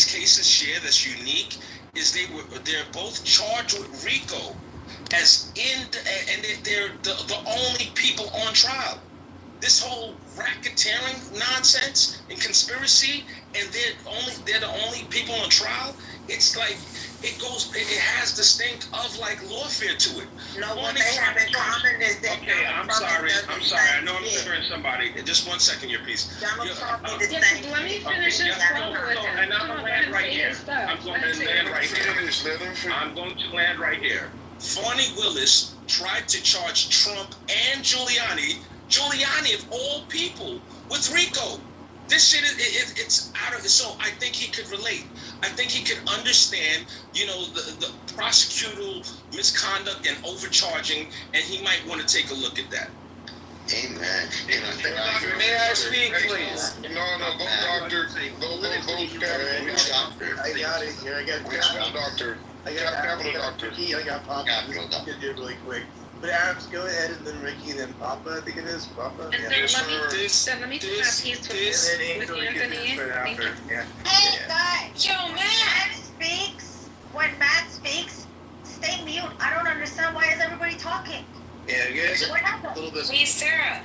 these cases share that's unique is they're both charged with RICO and they're the only people on trial. This whole racketeering nonsense and conspiracy, and they're the only people on trial. It's like it has the stink of like lawfare to it. No, what they have in common is that. Okay, I'm sorry. I know I'm triggering somebody. Just 1 second, your piece. Donald Trump did the Yes, same. let me finish this phone with him. And I'm going to land right here. I'm going to land right here. I'm going to land right here. Fani Willis tried to charge Trump and Giuliani of all people, with RICO. This shit it's out of it. So I think he could relate. I think he could understand, the prosecutorial misconduct and overcharging, and he might want to take a look at that. Amen. May I speak, please? No, go doctor. Go doctor. I got it here. I got Which doctor? Capital doctor. I got Papa. Capital doctor. Get it really quick. But Adams, go ahead, and then Ricky, and then Papa. I think it is Papa. And Yeah. then let me do that piece with And then with Angel, you get Anthony. this right Thank you. after. Yeah. Hey Yeah. guys, when Matt speaks, stay mute. I don't understand, why is everybody talking? Yeah, guys. What happened? A little bit. Hey Sarah,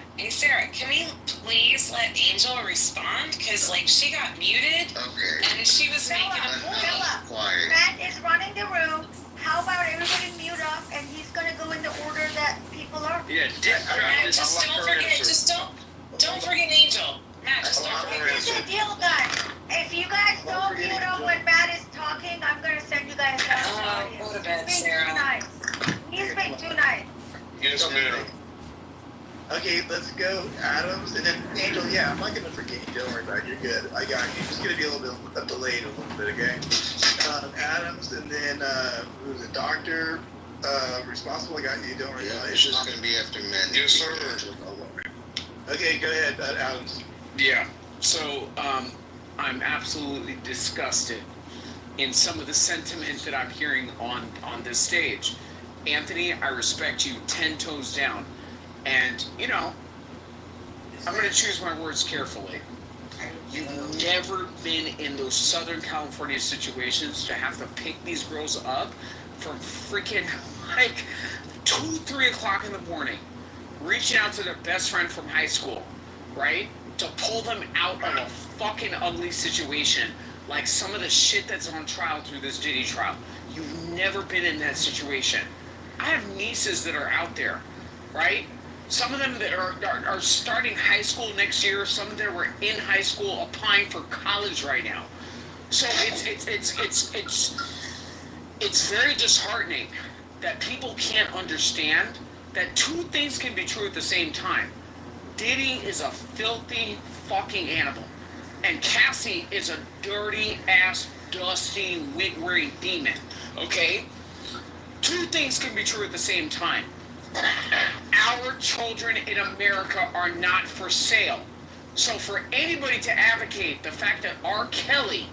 can we please let Angel respond? Cause like she got muted Okay. and she was making a Philip, point. Philip, Quiet. Matt is running the room. How about everybody mute up and he's gonna go in the order that people are? Yeah, Matt, just don't forget, don't forget Angel. Matt, just don't forget. Here's the deal, guys. If you guys don't mute up when Matt is talking, I'm gonna send you guys down to the Oh, audience. go to bed, He's been Sarah. too nice. He's been too nice. Yes, ma'am. Okay, let's go, Adams, and then Angel. Yeah, I'm not gonna forget you. Don't worry about it. You're good. I got you. Just gonna be a little bit delayed a little bit, okay? Adams, and then who's it? Doctor, responsible. I got you. Don't worry Yeah, about it's it. just gonna be after men. Yes, sir. Okay, go ahead, Adams. Yeah. So, I'm absolutely disgusted in some of the sentiment that I'm hearing on this stage. Anthony, I respect you 10 toes down. And, I'm going to choose my words carefully. You've never been in those Southern California situations to have to pick these girls up from freaking, 2-3 o'clock in the morning, reaching out to their best friend from high school, right? To pull them out of a fucking ugly situation, like some of the shit that's on trial through this Diddy trial. You've never been in that situation. I have nieces that are out there, right? Some of them that are starting high school next year. Some of them were in high school applying for college right now. So it's very disheartening that people can't understand that two things can be true at the same time. Diddy is a filthy fucking animal, and Cassie is a dirty ass, dusty, wig-wearing demon. Okay? Two things can be true at the same time. Our children in America are not for sale. So for anybody to advocate the fact that R. Kelly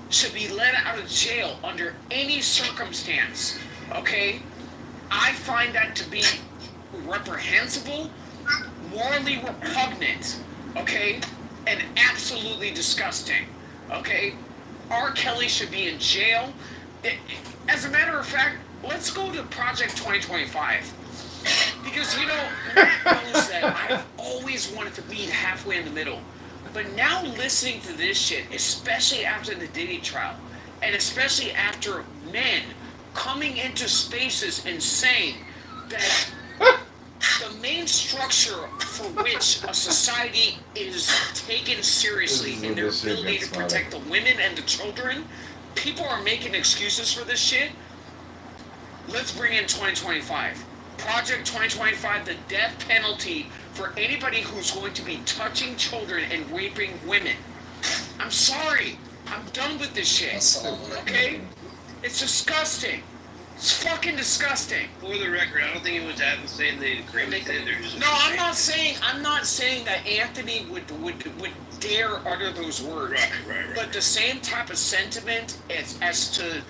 should be let out of jail under any circumstance, okay, I find that to be reprehensible, morally repugnant, okay, and absolutely disgusting, okay? R. Kelly should be in jail. As a matter of fact, let's go to Project 2025. Because, Matt knows that I've always wanted to meet halfway in the middle. But now listening to this shit, especially after the Diddy trial, and especially after men coming into spaces and saying that the main structure for which a society is taken seriously in their ability to protect the women and the children, people are making excuses for this shit. Let's bring in 2025. Project 2025, the death penalty for anybody who's going to be touching children and raping women. I'm sorry. I'm done with this shit. Okay? It's disgusting. It's fucking disgusting. For the record, I don't think it was Adams saying they agree with it. No, I'm not saying that Anthony would dare utter those words. Right. But the same type of sentiment as to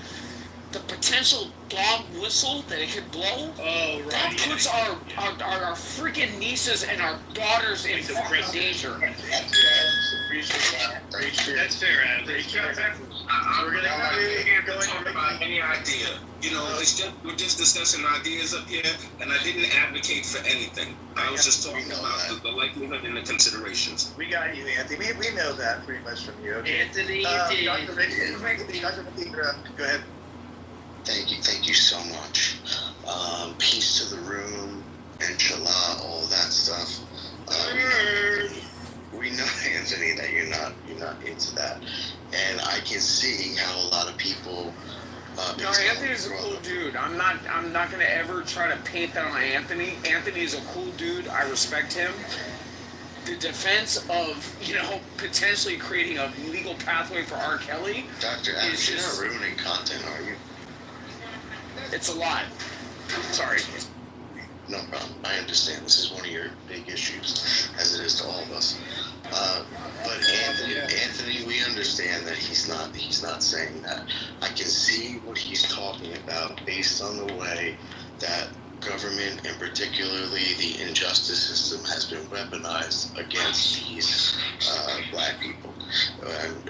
the potential dog whistle that it could blow, that puts our freaking nieces and our daughters in fucking danger. appreciate that. That's fair, Adam. We're gonna talk about any idea. You know, we're just discussing ideas up here, and I didn't advocate for anything. I was just talking about the likelihood and the considerations. We got you, Anthony. We know that pretty much from you. Okay. Anthony, Dr. Ricky, go ahead. Thank you so much. Peace to the room, inshallah, all that stuff. We know, Anthony, that you're not into that, and I can see how a lot of people. No, Anthony's a cool dude. I'm not gonna ever try to paint that on Anthony. Anthony's a cool dude. I respect him. The defense of, potentially creating a legal pathway for R. Kelly. Dr. Adams, you're not ruining content, are you? It's a lot. Sorry. No problem. I understand. This is one of your big issues, as it is to all of us. But Anthony, we understand that he's not saying that. I can see what he's talking about based on the way that government, and particularly the injustice system, has been weaponized against these black people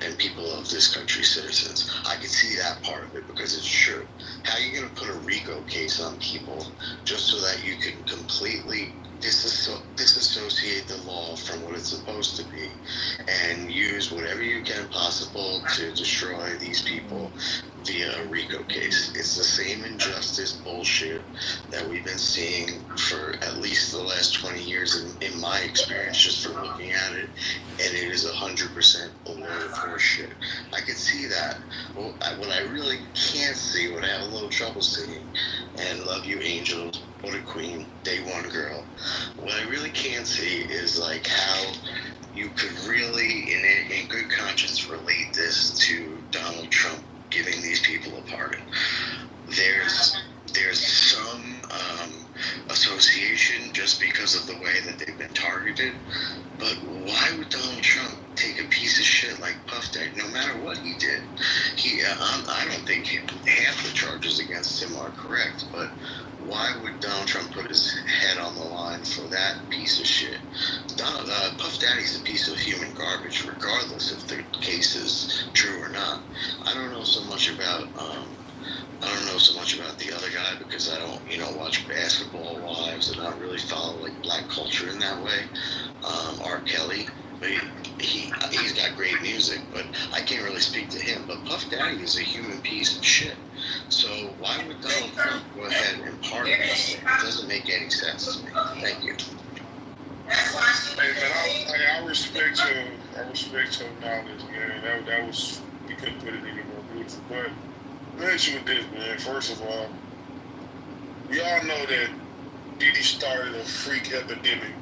and people of this country's citizens. I can see that part of it because it's true. How are you going to put a RICO case on people just so that you can completely disassociate the law from what it's supposed to be and use whatever you can possible to destroy these people via a RICO case? It's the same injustice bullshit that we've been seeing for at least the last 20 years in my experience, just from looking at it, and it is 100% a load of horseshit. I can see that. Well, what I really can't see, what I have a little trouble seeing, and love you, Angel, what a queen, day one girl. What I really can't see is like how you could really, in good conscience, relate this to Donald Trump giving these people a pardon. There's some association just because of the way that they've been targeted, but why would Donald Trump take a piece of shit like Puff Daddy, no matter what he did? I don't think half the charges against him are correct, but why would Donald Trump put his head on the line for that piece of shit? Puff Daddy's a piece of human garbage, regardless if the case is true or not. I don't know so much about the other guy because I don't, watch Basketball Wives, and I don't really follow like black culture in that way. R. Kelly, but he's got great music, but I can't really speak to him. But Puff Daddy is a human piece of shit. So why would Donald Trump go ahead and pardon this? It doesn't make any sense to me. Thank you. Hey man, I respect your knowledge, man. That was, you couldn't put it any more beautiful. But let me hit you with this, man. First of all, we all know that Diddy started a freak epidemic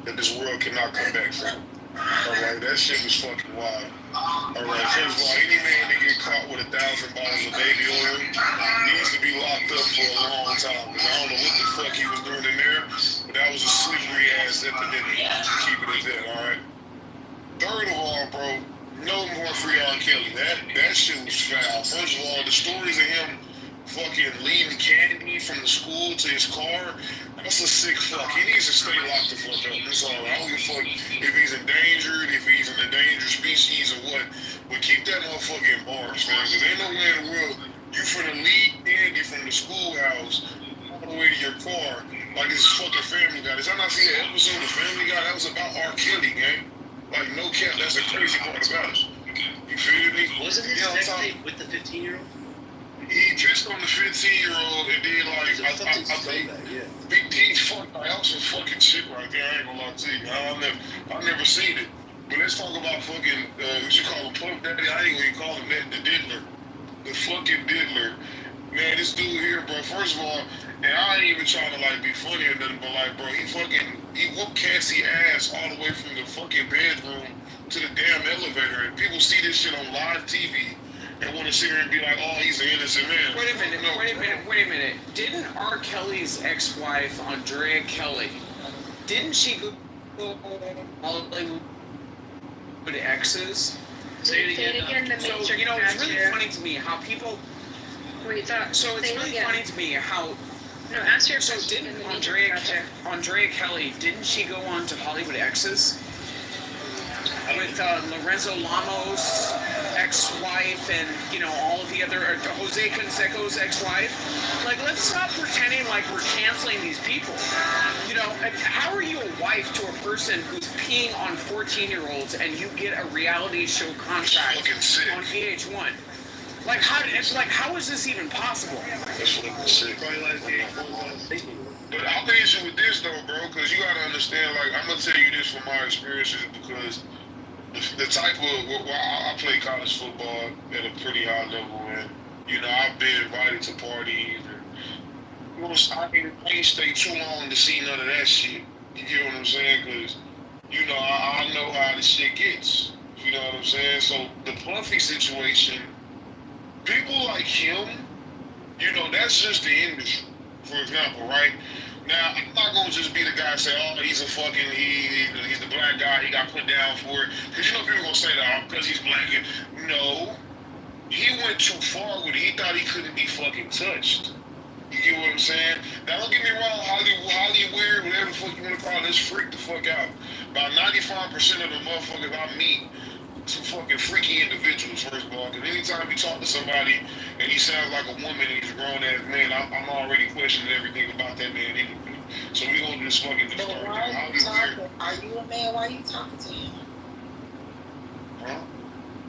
that this world cannot come back from. Alright, that shit was fucking wild. Alright, first of all, any man that get caught with 1,000 bottles of baby oil needs to be locked up for a long time. Because I don't know what the fuck he was doing in there, but that was a slippery ass epidemic. Keep it as that, alright? Third of all, bro, no more free R. Kelly. That shit was foul. First of all, the stories of him fucking leaving candy from the school to his car, that's a sick fuck. He needs to stay locked the fuck up. That's all. I don't give a fuck if he's endangered, if he's an endangered species or what. But keep that motherfucker in bars, man. Because ain't no way in the world you finna leave candy from the schoolhouse all the way to your car like this fucking Family Guy. Did y'all not see that episode of Family Guy? That was about R. Kelly, gang. Like, no cap. That's the crazy part about it. You feel me? Wasn't his sex tape with the 15-year-old? He pissed on the 15-year-old and then like I think Big D fucked out some fucking shit right there. I ain't gonna lie to you. I've never seen it. But let's talk about fucking what you call him, Puff Daddy. I ain't gonna call him that, the diddler. The fucking diddler. Man, this dude here, bro, first of all, and I ain't even trying to like be funny or nothing, but like, bro, he whooped Cassie ass all the way from the fucking bedroom to the damn elevator. And people see this shit on live TV and want to sit here and be like, oh, he's an innocent man. Wait a minute. Didn't R. Kelly's ex-wife, Andrea Kelly, didn't she go all with exes? Say it again. The So, Matrix it's really here. funny to me how people... Wait, So it's say it really again. funny to me how... No, answer your So question. didn't in the Matrix Andrea Kelly, didn't she go on to Hollywood Exes? with Lorenzo Lamo's ex-wife and, you know, all of the other, Jose Canseco's ex-wife. Like, let's stop pretending like we're canceling these people. You know, how are you a wife to a person who's peeing on 14-year-olds and you get a reality show contract on VH1? Like, how is this even possible? That's fucking sick. But I'll leave you with this though, bro, because you gotta understand. Like, I'm gonna tell you this from my experiences, because the type of I play college football at a pretty high level, and you know I've been invited to parties, and you know, I ain't stay too long to see none of that shit. You get what I'm saying? Because you know I know how the shit gets. You know what I'm saying? So the Puffy situation, people like him, you know, that's just the industry. For example, right? Now, I'm not going to just be the guy and say, oh, he's a fucking, he's the black guy, he got put down for it. Because you know people going to say that, because he's black. No. He went too far with it. He thought he couldn't be fucking touched. You get what I'm saying? Now, don't get me wrong, Hollywood, whatever the fuck you want to call it, let's freak the fuck out. About 95% of the motherfuckers I meet, some fucking freaky individuals, first of all, because anytime you talk to somebody and he sounds like a woman and he's a grown-ass man, I'm already questioning everything about that man anyway. So we gonna just fucking But why are you talking? Are you a man? Why are you talking to him? Huh?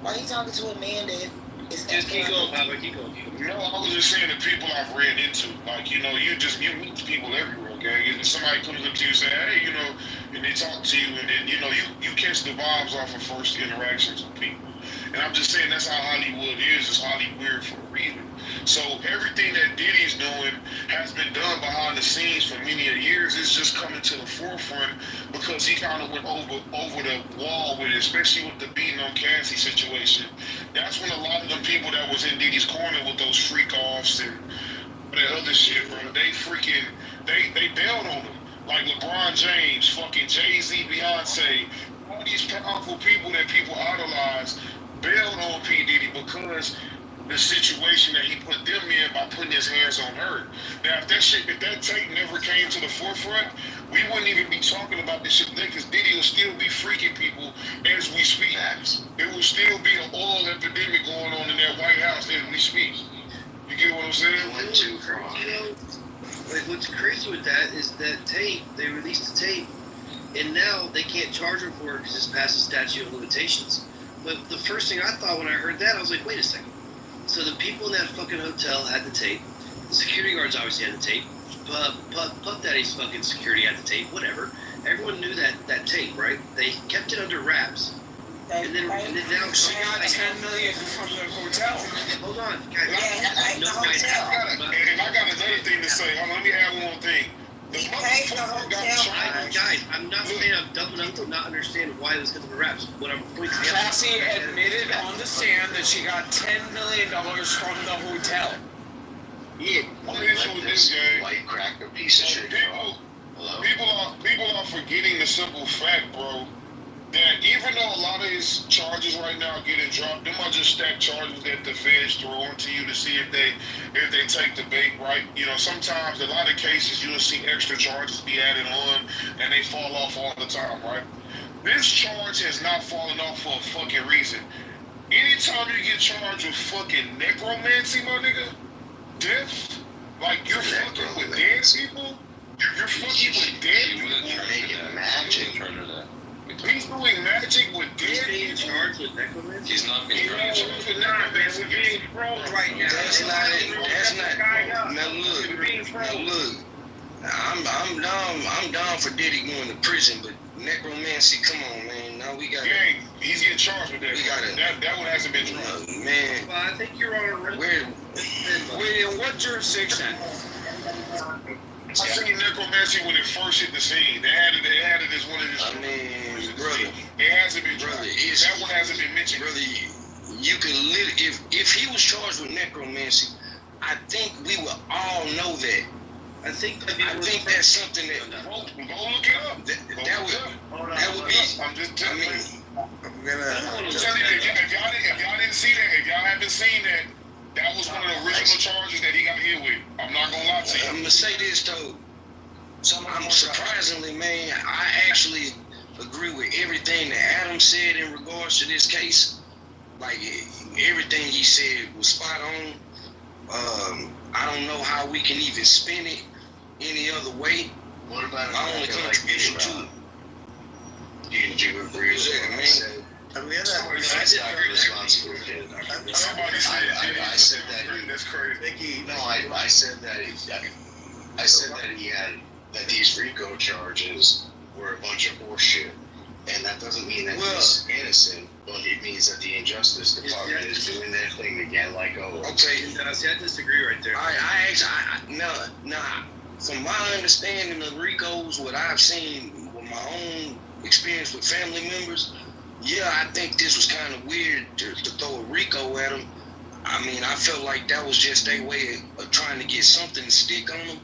Why are you talking to a man that is... Just keep going, Papa. Keep going. No, I was just saying the people I've ran into. Like, you know, you meet people everywhere, okay? And somebody comes up to you and say, hey, you know, and they talk to you, and then, you know, you catch the vibes off of first interactions with people. And I'm just saying that's how Hollywood is. It's Hollywood for a reason. So everything that Diddy's doing has been done behind the scenes for many years. It's just coming to the forefront because he kind of went over the wall with it, especially with the beating on Cassie situation. That's when a lot of them people that was in Diddy's corner with those freak-offs and that other shit, bro, they bailed on him. Like LeBron James, fucking Jay-Z, Beyonce, all these powerful people that people idolize bailed on P. Diddy because the situation that he put them in by putting his hands on her. Now, if that tape never came to the forefront, we wouldn't even be talking about this shit today, because Diddy will still be freaking people as we speak. It will still be an oil epidemic going on in that White House as we speak. You get what I'm saying? Like, what's crazy with that is that tape, they released the tape, and now they can't charge him for it because it's past the statute of limitations. But the first thing I thought when I heard that, I was like, wait a second. So the people in that fucking hotel had the tape. The security guards obviously had the tape. Puff Daddy's fucking security had the tape, whatever. Everyone knew that tape, right? They kept it under wraps. And then now she got $10 million from the hotel. Hold on, guys. And I got another thing to say. Hold on, let me add one more thing. The motherfucker got charged. Guys, I'm not saying I'm dumb enough to not understand why this gets under wraps. What I'm pointing out. Cassie admitted on the stand that she got $10 million from the hotel. Look, my issue with this game, White cracker piece of shit. People are forgetting the simple fact, bro, that even though a lot of his charges right now are getting dropped, them are just stacked charges that the feds throw onto you to see if they take the bait, right? You know, sometimes a lot of cases you'll see extra charges be added on and they fall off all the time, right? This charge has not fallen off for a fucking reason. Anytime you get charged with fucking necromancy, my nigga, death, like you're fucking with dead people, you're fucking with dead people. You're making magic. He's doing magic with dead being people. charged with necromancy? He's not being charged with necromancy. We're being thrown right now. That's not it. That's not. Now look. I'm down for Diddy going to prison, but necromancy, come on, man. Now we got. Yeah, he's getting charged with that. We got it. That one hasn't been dropped. Man. Well, I think you're on a real. Wait, in what jurisdiction? I seen necromancy when it first hit the scene. They had it as one of his. I mean, brother. It hasn't been dropped. That one hasn't been mentioned. Brother, you can live if he was charged with necromancy. I think we will all know that. I think that's something that go look it up. That would be. I'm just telling you. I'm gonna. I'm telling you, if y'all didn't see that, if y'all haven't seen that, that was one of the original charges that he got hit with. I'm not gonna lie to you. I'm gonna say this though. I'm surprisingly, man. I actually agree with everything that Adam said in regards to this case. Like everything he said was spot on. I don't know how we can even spin it any other way. What about my only contribution to it? Did you agree with what I said? I mean, that's not your responsibility. I said that. That's crazy. Mickey, No, I said that. I said that these RICO charges were a bunch of horseshit, and that doesn't mean that he's innocent. But it means that the Injustice Department is doing their thing again, like Okay. See, I disagree right there. From my understanding of RICOs, what I've seen with my own experience with family members, yeah, I think this was kind of weird to throw a RICO at them. I mean, I felt like that was just their way of trying to get something to stick on him.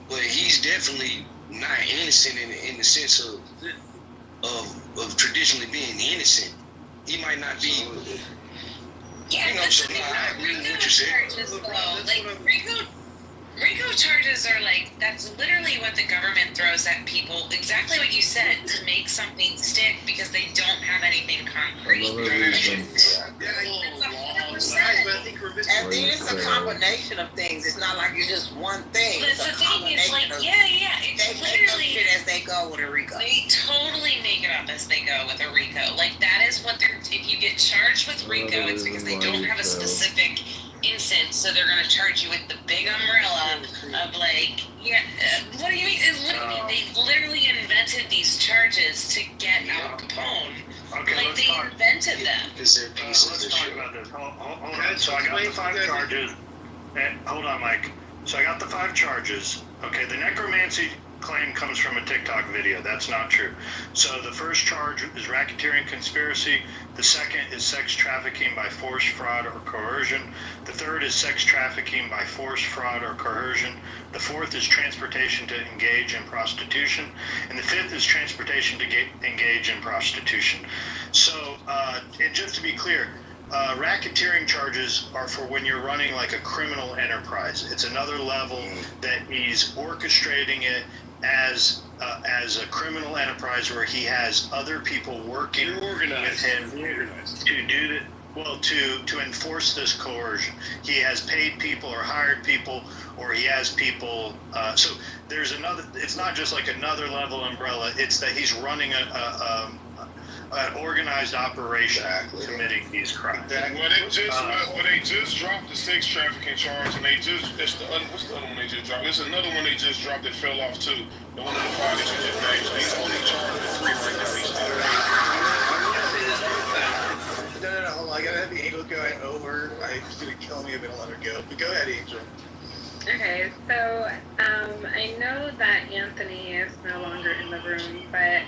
But he's definitely not innocent in the sense of traditionally being innocent. He might not be. Yeah, You know, that's so the thing I about agree with RICO what you said. charges, though. Like, RICO charges are like, that's literally what the government throws at people. Exactly what you said, to make something stick because they don't have anything concrete. And then it's a combination of things. It's not like it's just one thing. But It's the a thing is, like, combination of it's they make up literally, shit as they go with a RICO. they totally make it up as they go with a RICO. Like, that is what they're, if you get charged with RICO, it's because they don't have a specific instance, so they're gonna charge you with the big umbrella of like, what do you mean? They literally invented these charges to get Al Capone. Okay, Like, they invented them. Because they're pieces let's of talk shit. about this. Hold on. So I got the 5 charges. Hold on, Mike. So I got the 5 charges. Okay, the necromancy claim comes from a TikTok video. That's not true. So the first charge is racketeering conspiracy. The second is sex trafficking by force, fraud, or coercion. The third is sex trafficking by force, fraud, or coercion. The fourth is transportation to engage in prostitution. And the fifth is transportation to engage in prostitution. So, and just to be clear, racketeering charges are for when you're running like a criminal enterprise. It's another level that he's orchestrating it as a criminal enterprise where he has other people working with him to do to enforce this coercion. He has paid people or hired people, or he has people. So there's another. It's not just like another level umbrella. It's that he's running an organized operation committing these crimes. Well, they just dropped the sex trafficking charge, and what's the other one they just dropped? There's another one they just dropped that fell off too. The one of the 5 that you just named. So he's only charged with 3 right now. No, hold on. I gotta have the Angel going over. She's gonna kill me if I don't let her go. But go ahead, Angel. Okay, so I know that Anthony is no longer in the room, but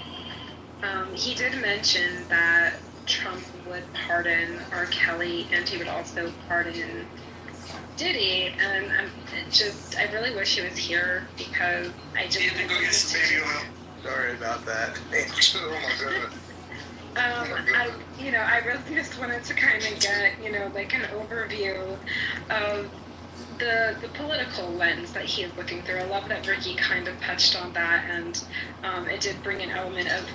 he did mention that Trump would pardon R. Kelly, and he would also pardon Diddy, and I really wish he was here because I just. Go get some baby oil. Sorry about that. Oh my god. I really just wanted to kind of get, like an overview of the political lens that he is looking through. I love that Ricky kind of touched on that, and it did bring an element of,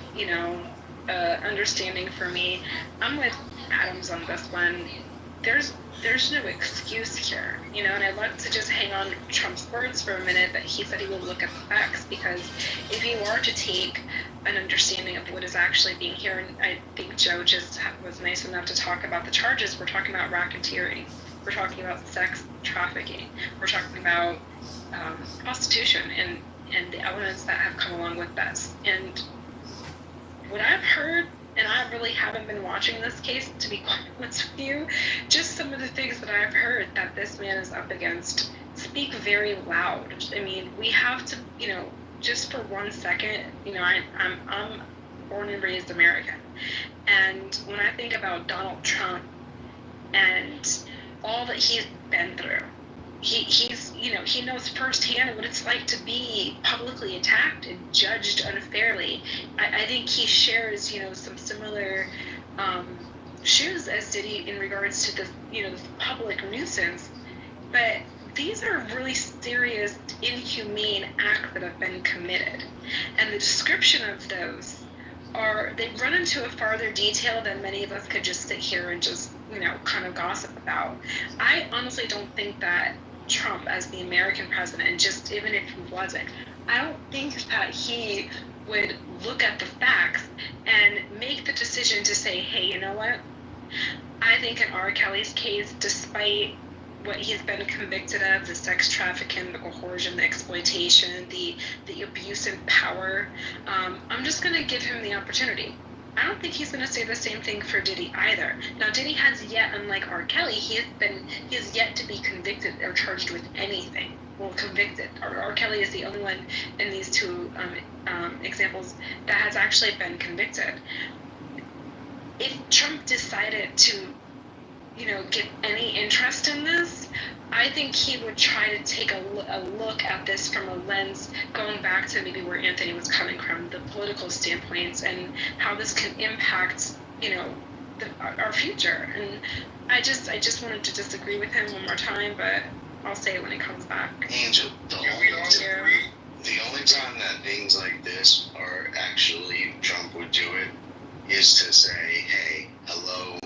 understanding for me. I'm with Adams on this one. There's no excuse here, and I'd like to just hang on Trump's words for a minute that he said he will look at the facts, because if you are to take an understanding of what is actually being here, and I think Joe just was nice enough to talk about the charges, we're talking about racketeering, we're talking about sex trafficking, we're talking about prostitution and the elements that have come along with this. And what I've heard, and I really haven't been watching this case, to be quite honest with you, just some of the things that I've heard that this man is up against speak very loud. I mean, we have to, just for 1 second, I'm born and raised American. And when I think about Donald Trump and all that he's been through, he's he knows firsthand what it's like to be publicly attacked and judged unfairly. I think he shares some similar shoes as Diddy in regards to the public nuisance, but these are really serious, inhumane acts that have been committed, and the description of those they run into a farther detail than many of us could just sit here and just, kind of gossip about. I honestly don't think that Trump, as the American president, and just even if he wasn't, I don't think that he would look at the facts and make the decision to say, hey, you know what? I think in R. Kelly's case, despite what he's been convicted of, the sex trafficking, the coercion, the exploitation, the abuse and power, I'm just going to give him the opportunity. I don't think he's going to say the same thing for Diddy either. Now, Diddy has yet, unlike R. Kelly, he has yet to be convicted or charged with anything. Well, convicted. R. Kelly is the only one in these two examples that has actually been convicted. If Trump decided to, get any interest in this, I think he would try to take a look at this from a lens going back to maybe where Anthony was coming from, the political standpoints, and how this can impact, our future. And I just wanted to disagree with him one more time, but I'll say it when it comes back. Angel, the only time that things like this are actually Trump would do it is to say, hey, hello,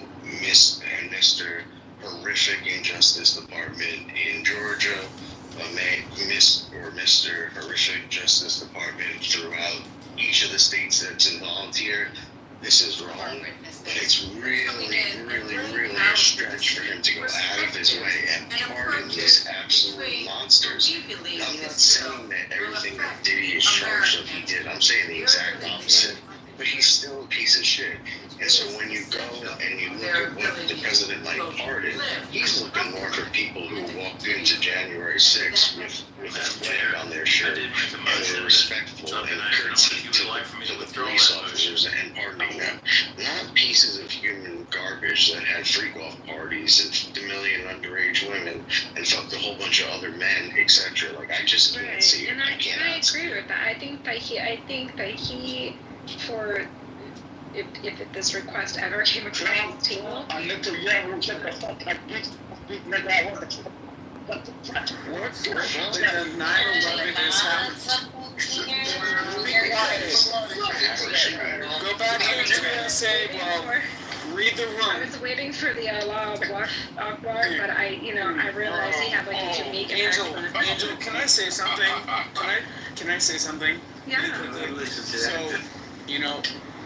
Miss and Mr. Horrific Injustice Department in Georgia, Miss or Mr. Horrific Justice Department throughout each of the states that's involved here. This is wrong, but it's really, really, really a stretch for him to go out of his way and pardon these absolute monsters. I'm not saying that everything that Diddy is charged of he did. I'm saying the exact opposite. But he's still a piece of shit. And so when you go and you look at what the president might pardon, he's looking more for people who walked into January 6th with a flag on their shirt and were respectful and courtesy to the police officers and pardoning them. Not pieces of human garbage that had freak-off parties and fucked a million underage women and fucked a whole bunch of other men, etc. Like, I just can't see it. And I agree with that. I think that he for if this request ever came across the table. What the 9/11 is happening? Go back into the essay, well, read the room. I was waiting for the Allah Akbar, but I realized he had like a Jamaican accent. Angel, can I say something? Can I say something? Yeah. So,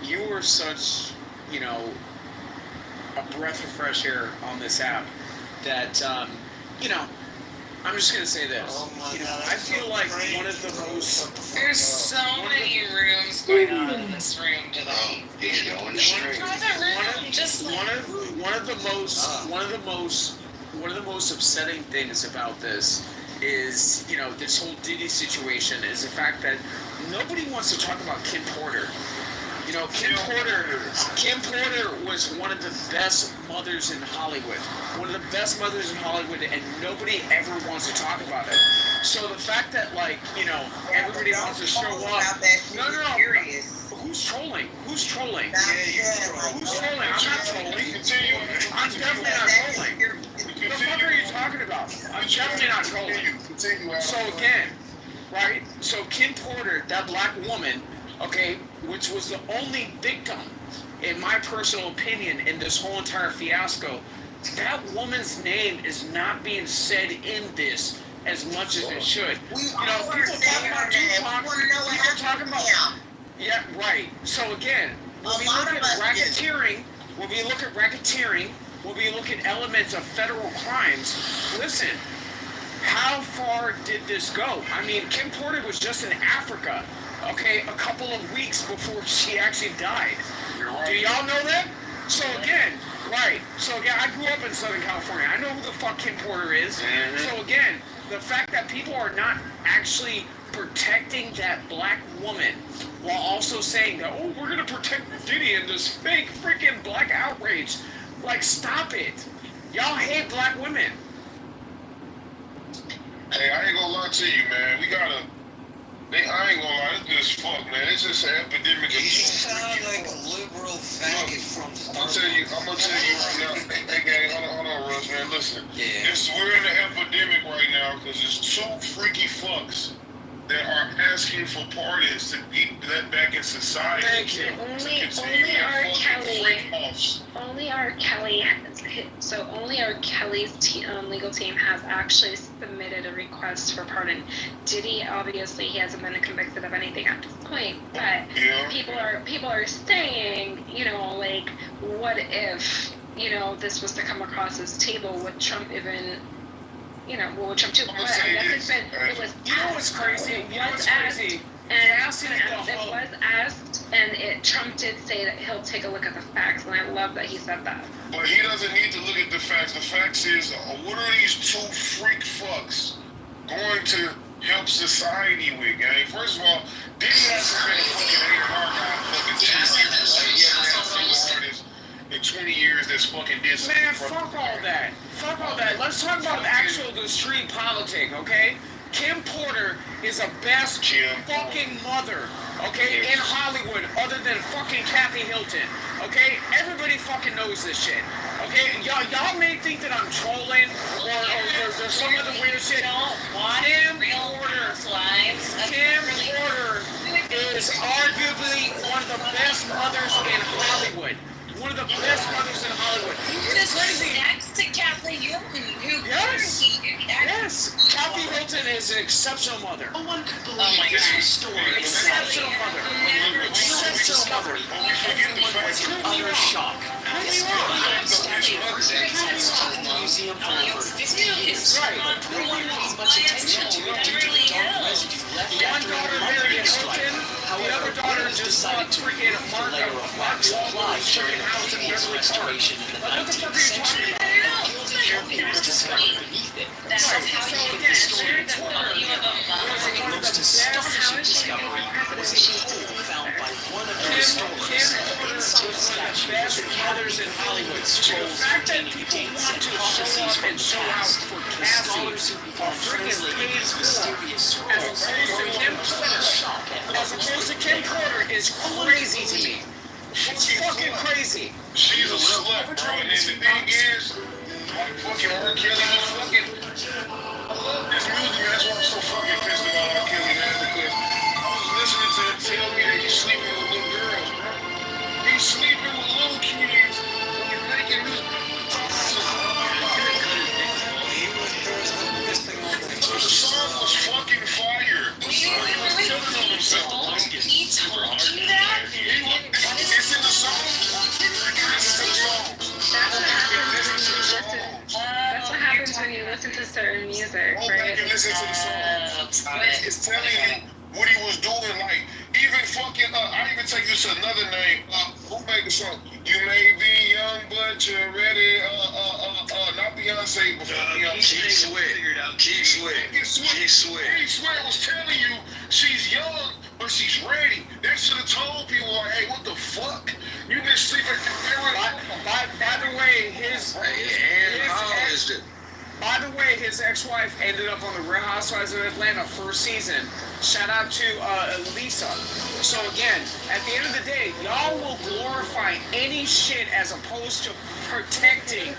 you were such, a breath of fresh air on this app that, I'm just going to say this. I feel like one of the most... There's so many rooms going on in this room today. One of the most upsetting things about this is, this whole Diddy situation is the fact that nobody wants to talk about Kim Porter. Kim Porter was one of the best mothers in Hollywood. One of the best mothers in Hollywood, and nobody ever wants to talk about it. So the fact that, everybody wants to show up... No. Who's trolling? Who's trolling? Who's trolling? I'm not trolling. I'm definitely not trolling. What the fuck are you talking about? I'm definitely not trolling. So again, right? So Kim Porter, that black woman, okay, which was the only victim, in my personal opinion, in this whole entire fiasco, that woman's name is not being said in this as much as it should. People talking about Tupac, people talking about... Yeah, right. So again, when we look at racketeering, when we look at elements of federal crimes, listen, how far did this go? I mean, Kim Porter was just in Africa, okay, a couple of weeks before she actually died. Do y'all know that? So again, I grew up in Southern California. I know who the fuck Kim Porter is. So again, the fact that people are not actually protecting that black woman while also saying that, oh, we're going to protect Diddy in this fake freaking black outrage. Like, stop it. Y'all hate black women. Hey, I ain't gonna lie to you, man. I ain't gonna lie, this is fuck, man. It's just an epidemic of... You sound like a liberal faggot from Starbucks. I'm gonna tell you right now. Hey, gang, hold on, Russ, man. Listen. Yeah. We're in an epidemic right now because there's two freaky fucks that are asking for pardons to be let back in society. Thank you. Only R. Kelly. So only R. Kelly's legal team has actually submitted a request for pardon. Diddy, obviously, he hasn't been convicted of anything at this point, but people are saying, you know, like, what if, you know, this was to come across his table? Would Trump even, you know, what would Trump do? But I guess it was. You know what's crazy? You know what's crazy? And it was asked, and Trump did say that he'll take a look at the facts, and I love that he said that. But he doesn't need to look at the facts. The facts is, what are these two freak fucks going to help society with, gang? First of all, Diddy hasn't been a fucking A&R guy in fucking 10 years. He hasn't had a single artist in 20 years that's fucking did something. Man, fuck all that. Fuck all that. Let's talk about the street politic, okay? Kim Porter is the best fucking mother, okay, in Hollywood, other than fucking Kathy Hilton, okay? Everybody fucking knows this shit, okay? Y'all may think that I'm trolling or there's some other weird shit. Kim Porter is arguably one of the best mothers in Hollywood. One of the best mothers in Hollywood. This was next to Kathy Hilton, who Yes, Kathy Hilton is an exceptional mother. No one could believe this story. Exceptional mother. Exceptional mother. Everyone was in utter shock. This behind statue has stood in the museum for over 50 years. Right. But no one paid much attention to it due to the dark residue left after a marketing strike. However, others decided to remove the layer of wax applied during previous restoration in the 19th century. The carepaper discovered beneath it. Some believe the story told the most astonishing discovery was a hole found by one of the restorers inside the statue of mothers in Hollywood. The fact that people want to show up and show out for Cassie, scholars who become friendly with these mysterious scrolls as opposed to Kim Porter is crazy to me. It's fucking crazy. She's a slut, bro, and then the thing is, like fucking R. Kelly was fucking. I love this music, man. That's why I'm so fucking pissed about R. Kelly, man, because I was listening to him tell me that he's sleeping with little girls, bro. He's sleeping with little kids when he's making music. The song was fucking fire. He was killing on himself. He told you that? It's in the song. That's what happens when you listen to certain music, right? Listen to the song. It's telling you what he was doing. Like, even fucking, I even take this to another name. Who made the song? You may be young, but you're ready. Not Beyonce, but Keith Sweat. Keith Sweat was telling you she's young, but she's ready. They should have told people, like, hey, what the fuck? You been sleeping By the way, his ex-wife ended up on the Real Housewives of Atlanta first season. Shout out to Lisa. So again, at the end of the day, y'all will glorify any shit as opposed to protecting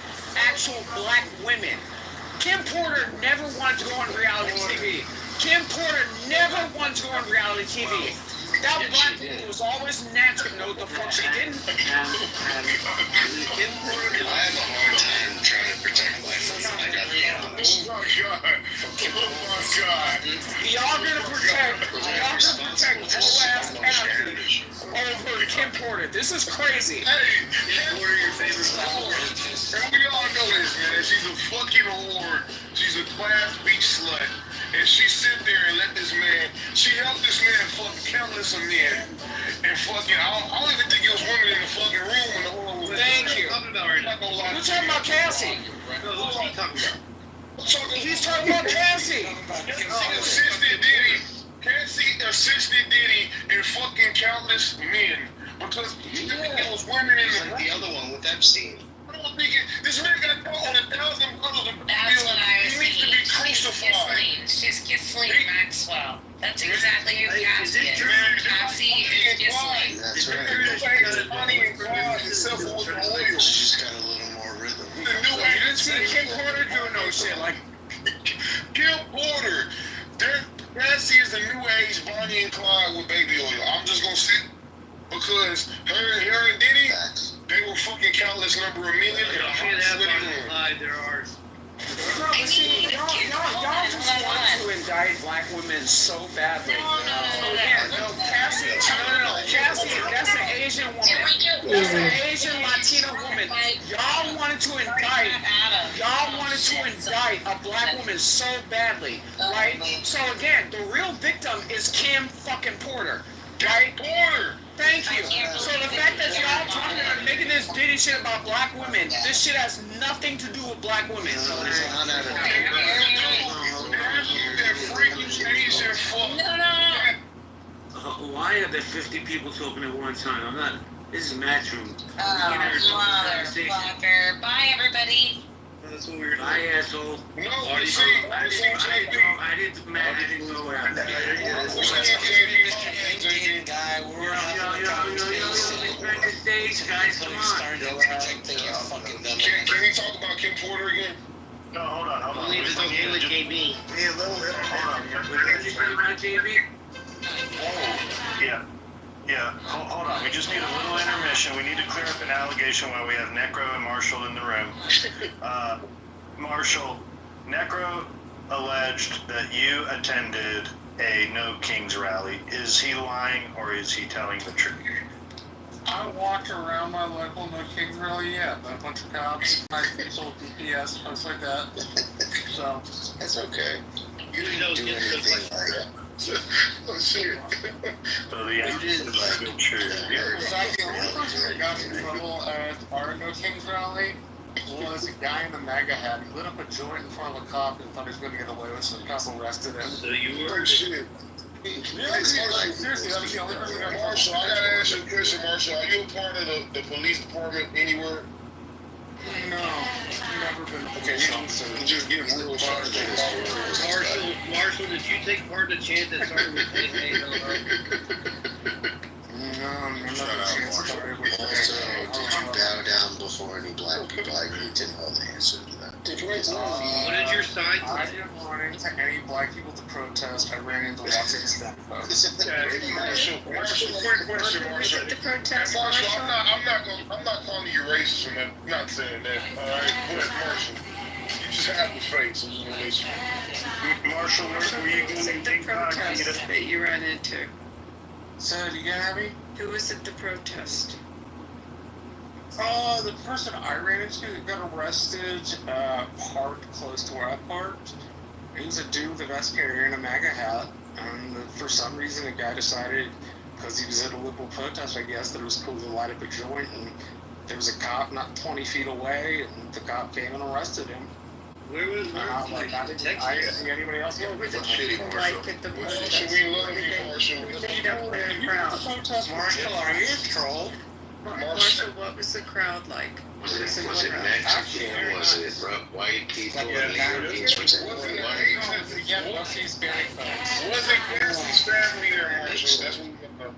actual black women. Kim Porter never wanted to go on reality TV. Kim Porter never wanted to go on reality TV. That black woman was always natural. No, the fuck she didn't. I have a hard time trying to protect myself. Oh my God. Y'all gonna protect ass Kathy over Kim Porter. This is crazy. Hey, Kim Porter, your favorite whore. And we all know this, man. She's a fucking whore. She's a class B slut. And she sit there and let this man, she helped this man fuck countless of men. And fucking, I don't even think it was women in the fucking room when the whole was. Thank you. We're talking about Cassie. Who's he talking about? He's talking about Cassie. Cassie assisted Diddy in fucking countless men. Because it was women in the room. The other one with Epstein. I don't think this man got caught on 1,000 brothers. That's what I was He needs to be thinking. crucified. She's Ghislaine Maxwell. That's exactly who Cassie is. Cassie is Ghislaine. That's right. She's got a little more rhythm. You didn't see Kim Porter doing no shit like. Kim Porter, Cassie is the new age Bonnie and Clyde with baby oil. I'm just gonna say because her and Diddy, they were fucking countless number of million. You can't have Bonnie and Clyde. They're ours. No, but see, y'all just want to indict black women so badly. Cassie, that's an Asian woman. That's an Asian Latina woman. Y'all wanted to indict a black woman so badly, right? So again, the real victim is Kim fucking Porter, right? Porter. Thank you. So the fact that y'all talking about making this Diddy shit about black women, this shit has nothing to do with black women. Why are there 50 people talking at one time? I'm not. This is Matchroom. Motherfucker. Bye, everybody. That's what we were doing. Bye, asshole. No, I didn't know what happened. Guy, we're on Back to stage, guys. Come on. Can we talk about Kim Porter again? No, hold on. I believe it's okay with JB. Hey, a little bit. Yeah. Hold on. We just need a little intermission. We need to clear up an allegation while we have Necro and Marshall in the room. Marshall, Necro alleged that you attended a No Kings rally. Is he lying or is he telling the truth? I walked around my local No Kings rally, yeah, by a bunch of cops, high facial DPS, stuff like that. So That's okay. You didn't do anything like that. Oh shit. So the answer is still true. in fact, the only person that got in trouble at our No Kings rally was a guy in a MAGA hat. He lit up a joint in front of a cop and thought he was going to get away with it, so the cop arrested him. So you were. Oh shit. Seriously, that was the only person that got in Marshall, I trouble. gotta ask you a question, Marshall. Are you a part of the police department anywhere? No, never been a police officer. I'm just getting real short. Marshall, did you take part in the chant that started with Hey, No, I'm not a chance started with Also, did you bow down before any black people? I need to know the answer to that. What did your sign I say? didn't want any black people to protest. I ran into lots of Hispanic folks. Marshall, quick question, Marshall. The protest, Marshall, I'm not calling you racist or nothing. I'm not saying that. All right, but Marshall, you just have the face. I'm just gonna let you. Marshall, where were you Who was going at the protest to that you ran into? So, do you get Abby? Who was at the protest? The person I ran into got arrested, parked close to where I parked. He was a dude with a vest carrier and a MAGA hat, and for some reason the guy decided, because he was at a liberal protest, I guess, that it was cool to light up a joint, and there was a cop not 20 feet away, and the cop came and arrested him. Where was I didn't see anybody else get Was it Shitty, people Marshall. like at the Marshall, protest? we love you, Marshall. Beat up the crowd. Marshall, are you a troll? Marshall, what was the crowd like? Was it Mexican? Was it white people? Europeans? Was it white? Yeah, mostly Hispanic folks. Wasn't Cassie's family there, Marshall? That's what we got.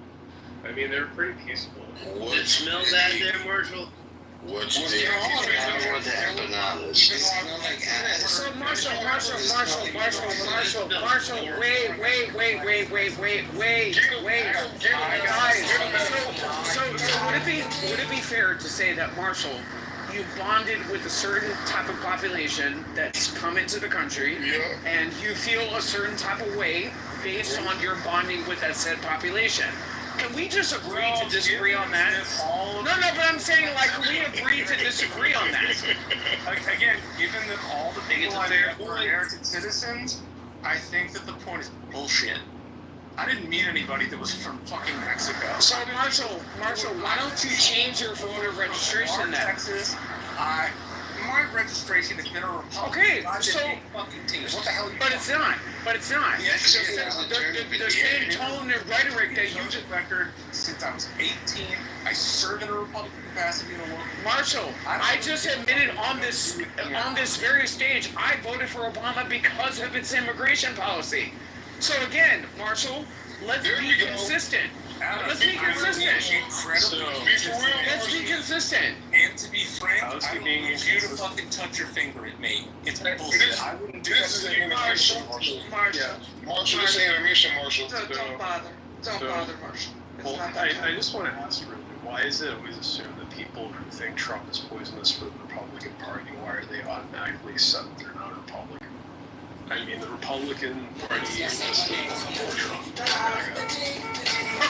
I mean, they're pretty peaceful. Did it smell bad there, Marshall? What's the empanadas? So Marshall, wait, guys. So would it be fair to say that Marshall, you bonded with a certain type of population that's come into the country, and you feel a certain type of way based on your bonding with that said population? Can we just agree to disagree on that? No, but I'm saying, like, can we agree to disagree on that? Again, given that all the people I met were American citizens, I think that the point is bullshit. I didn't meet anybody that was from fucking Mexico. So, Marshall, why don't you change your voter registration then? Texas, my registration has been a Republican. Okay, so fucking teams. What the hell? But it's not. Yeah, The same tone and rhetoric that you just. Record since I was 18. I served in a Republican capacity in a local. Marshall, I just admitted on this very stage, I voted for Obama because of its immigration policy. So again, Marshall, let's be consistent. Let's be consistent. Let's be consistent. And to be frank, I don't need you to fucking touch your finger at me. It's bullshit. I wouldn't do that to anyone. Marshall, this ain't a mission, Marshall. Don't bother. Don't bother, Marshall. Well, I just want to ask really, why is it always assumed that people who think Trump is poisonous for the Republican Party, why are they automatically accept they're not Republican? I mean, the Republican Party is Trump.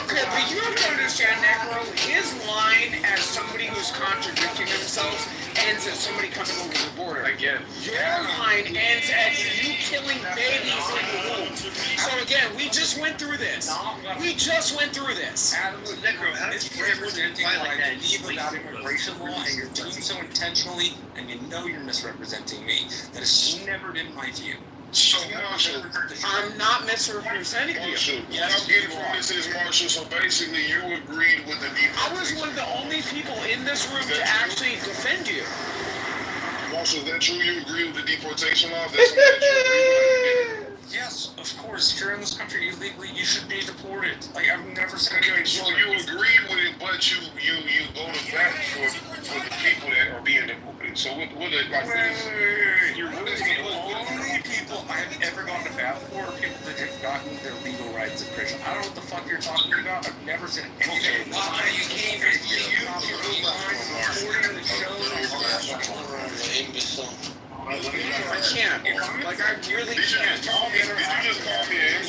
Okay, but you have to understand, Necro, his line as somebody who's contradicting themselves ends at somebody coming over the border. Again. Your line ends at you killing babies in the womb. So again, we just went through this. We just went through this. Necro, how did you representing like leave about immigration law, and you're doing so intentionally, and you know you're misrepresenting me. That is never been my view. So, Marshall, I'm not misrepresenting you. Marshall, what I'm getting from this is, Marshall, so basically you agreed with the deportation. I was one of the only people in this room to actually defend you. Marshall, is that true? You agree with the deportation law? That's something that you agree with? Yes, of course. If you're in this country illegally, you should be deported. Like, I've never said Okay, so you agree with it, but you go to bat for the people that are being deported. So what it like? You're the only people I've ever gone to bat for are people that have gotten their legal rights in prison. I don't know what the fuck you're talking about. I've never said anything. Why you came here? I can't. Like, I really can't. Did you just call me an imbecile, man?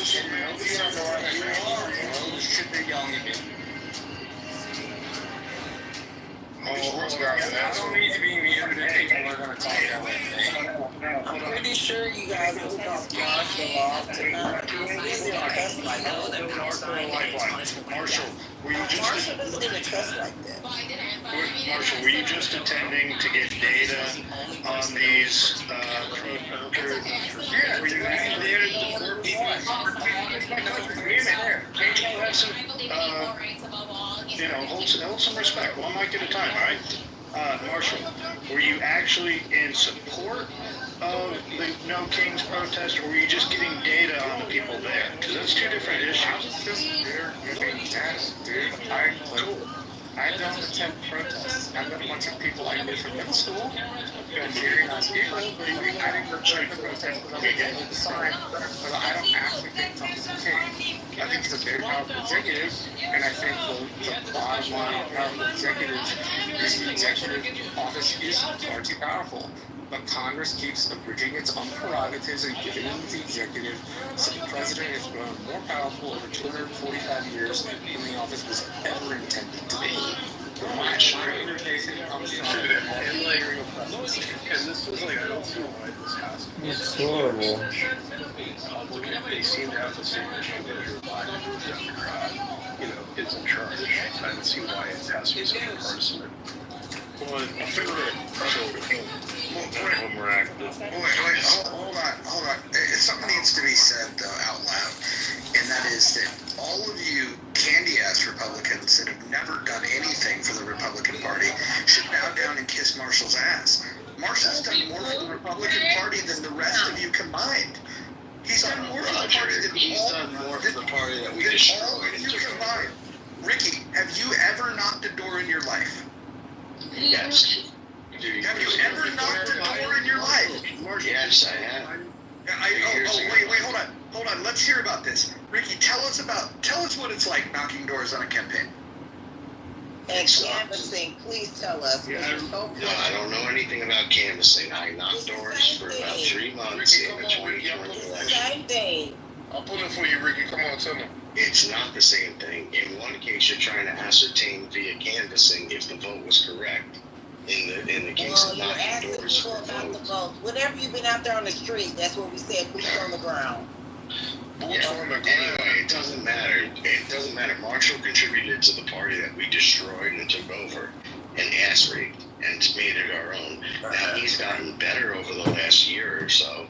This is not the right thing. Shit they're yelling at me. I don't need to be muted if people are going to talk that way. I'm pretty sure you guys will not martial law tonight. Marshall, were you just Marshall doesn't even cuss like that. Marshall, were you just attending to get data on these protesters? Yeah, were you getting data to support people? Can't you have some, hold some respect, one mic at a time, all right? Marshall, were you actually in support of the No Kings protest, or were you just getting data on the people there? Because that's two different issues. I was just there giving tests, dude. I don't attend protests. I've got a bunch of people I knew from middle school. Got very nice people. I didn't go to the protest because I'm against the sign. But I don't actually think Trump's king. I think he's a very powerful executive, and I think the bottom line of powerful executives is the executive office is far too powerful. But Congress keeps abridging its own prerogatives and giving them to the executive, so the president has grown more powerful over 245 years than the office was ever intended to be. My interpretation comes from and this is like, I don't see why this has to be. It's horrible. They seem to have the same issue that Joe Biden, who's a Democrat, is in charge. I don't see why it has to be so partisan. Well, I figure hold on. Something needs to be said, though, out loud. And that is that all of you candy-ass Republicans that have never done anything for the Republican Party should bow down and kiss Marshall's ass. Marshall's done more for the Republican Party than the rest of you combined. He's done more for the party than we destroyed. All of you combined. Ricky, have you ever knocked a door in your life? Yes. Have you ever knocked a door in your life? Yes, I have. Wait, hold on. Let's hear about this. Ricky, tell us what it's like knocking doors on a campaign. And canvassing, please tell us. No, I don't know anything about canvassing. I knocked doors for about 3 months in the 2020 election. Same thing. I'll put it for you, Ricky. Come on, tell me. It's not the same thing. In one case, you're trying to ascertain via canvassing if the vote was correct. In the case of knocking doors for votes. Whenever you've been out there on the street, that's what we said, boots on the ground. Anyway, it doesn't matter. It doesn't matter. Marshall contributed to the party that we destroyed and took over and ass raped and made it our own. Now he's gotten better over the last year or so.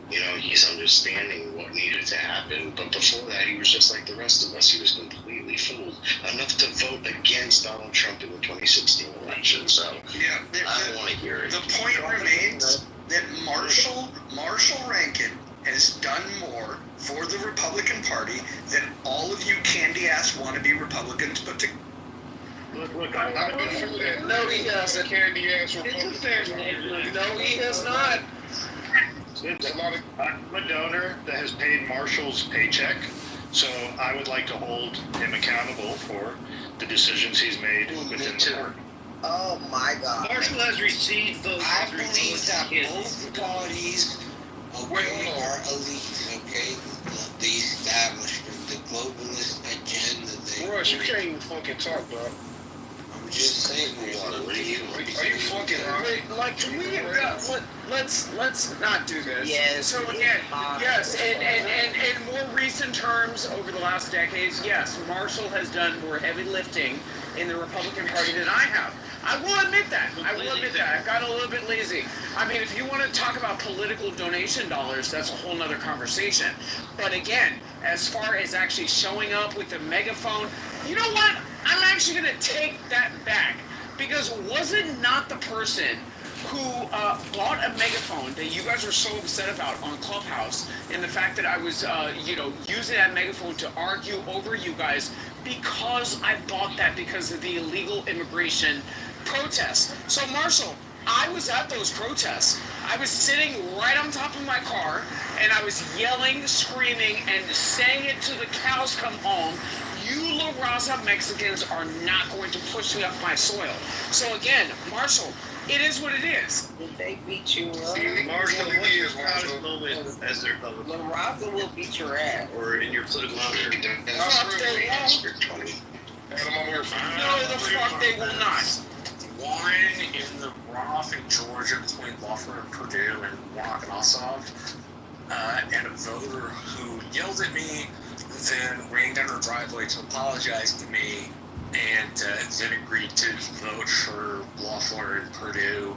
He's understanding what needed to happen. But before that, he was just like the rest of us. He was completely fooled enough to vote against Donald Trump in the 2016 election. So I don't want to hear it. The point remains that Marshall Rankin has done more for the Republican Party than all of you candy-ass wannabe Republicans put together. Look, No, he hasn't. Candy ass It's a fair statement. No, he has not. I'm a donor that has paid Marshall's paycheck, so I would like to hold him accountable for the decisions he's made within the party. Oh my God. Marshall has received votes. I believe that both parties, okay, are elite, okay? The establishment, the globalist agenda. Russ, you can't even fucking talk, dog. I'm just saying, Are you fucking high? Like, can we let's not do this. Yes. So again, yes, and in more recent terms, over the last decades, yes, Marshall has done more heavy lifting in the Republican Party than I have. I will admit that. I've got a little bit lazy. I mean, if you want to talk about political donation dollars, that's a whole nother conversation. But again, as far as actually showing up with a megaphone, you know what? I'm actually going to take that back. Because was it not the person who bought a megaphone that you guys were so upset about on Clubhouse, and the fact that I was, using that megaphone to argue over you guys because I bought that because of the illegal immigration protests. So Marshall, I was at those protests. I was sitting right on top of my car, and I was yelling, screaming, and saying it till the cows come home. You La Raza Mexicans are not going to push me off my soil. So again, Marshall, it is what it is. Did they beat you up? Marshall, what's your proudest moment as their public? La Raza will beat your ass. Or in your political career? Fuck, they won't. No, the fuck they will not. One in the runoff in Georgia between Loeffler and Purdue and Warnock and Ossoff, and a voter who yelled at me, then ran down her driveway to apologize to me, and then agreed to vote for Loeffler and Purdue.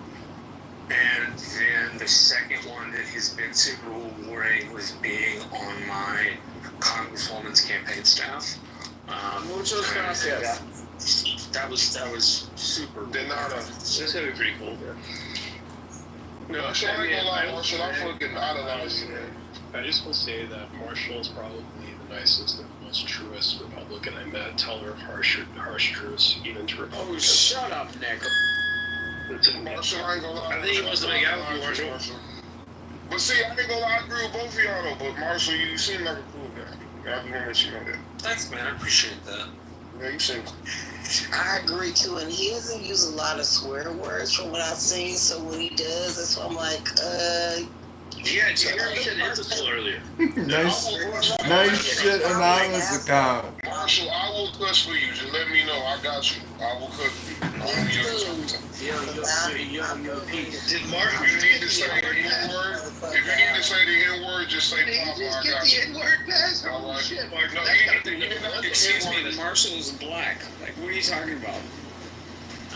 And then the second one that has been super rewarding was being on my Congresswoman's campaign staff. Muchas gracias. That was super. That's gonna be pretty cool. No, so I ain't gonna lie, Marshall, I fucking idolize you, man. I just will say that Marshall is probably the nicest and most truest Republican I met. Teller of harsh truths, even to Republicans. Oh, shut up, Nick. Marshall, I ain't gonna lie. I think he wants to make out with you, Marshall. But see, I ain't gonna lie, I agree with both of y'all though, but Marshall, you seem like a cool guy. I just wanna let you know that. Thanks, man. I appreciate that. Yeah, you seem I agree too, and he doesn't use a lot of swear words from what I've seen. So when he does, that's why I'm like, Yeah, Jerry said imbecile earlier. nice shit anonymous account. Marshall, I will cuss for you. Just let me know. I got you. I will cuss for you. Did Marshall you need to say the N-word? If you need to say the N-word, just say Papa. I got you. N-word pass? All right. Shit, Marshall. No, you did not get Excuse the me, N-word. Marshall is black. Like, what are you talking about?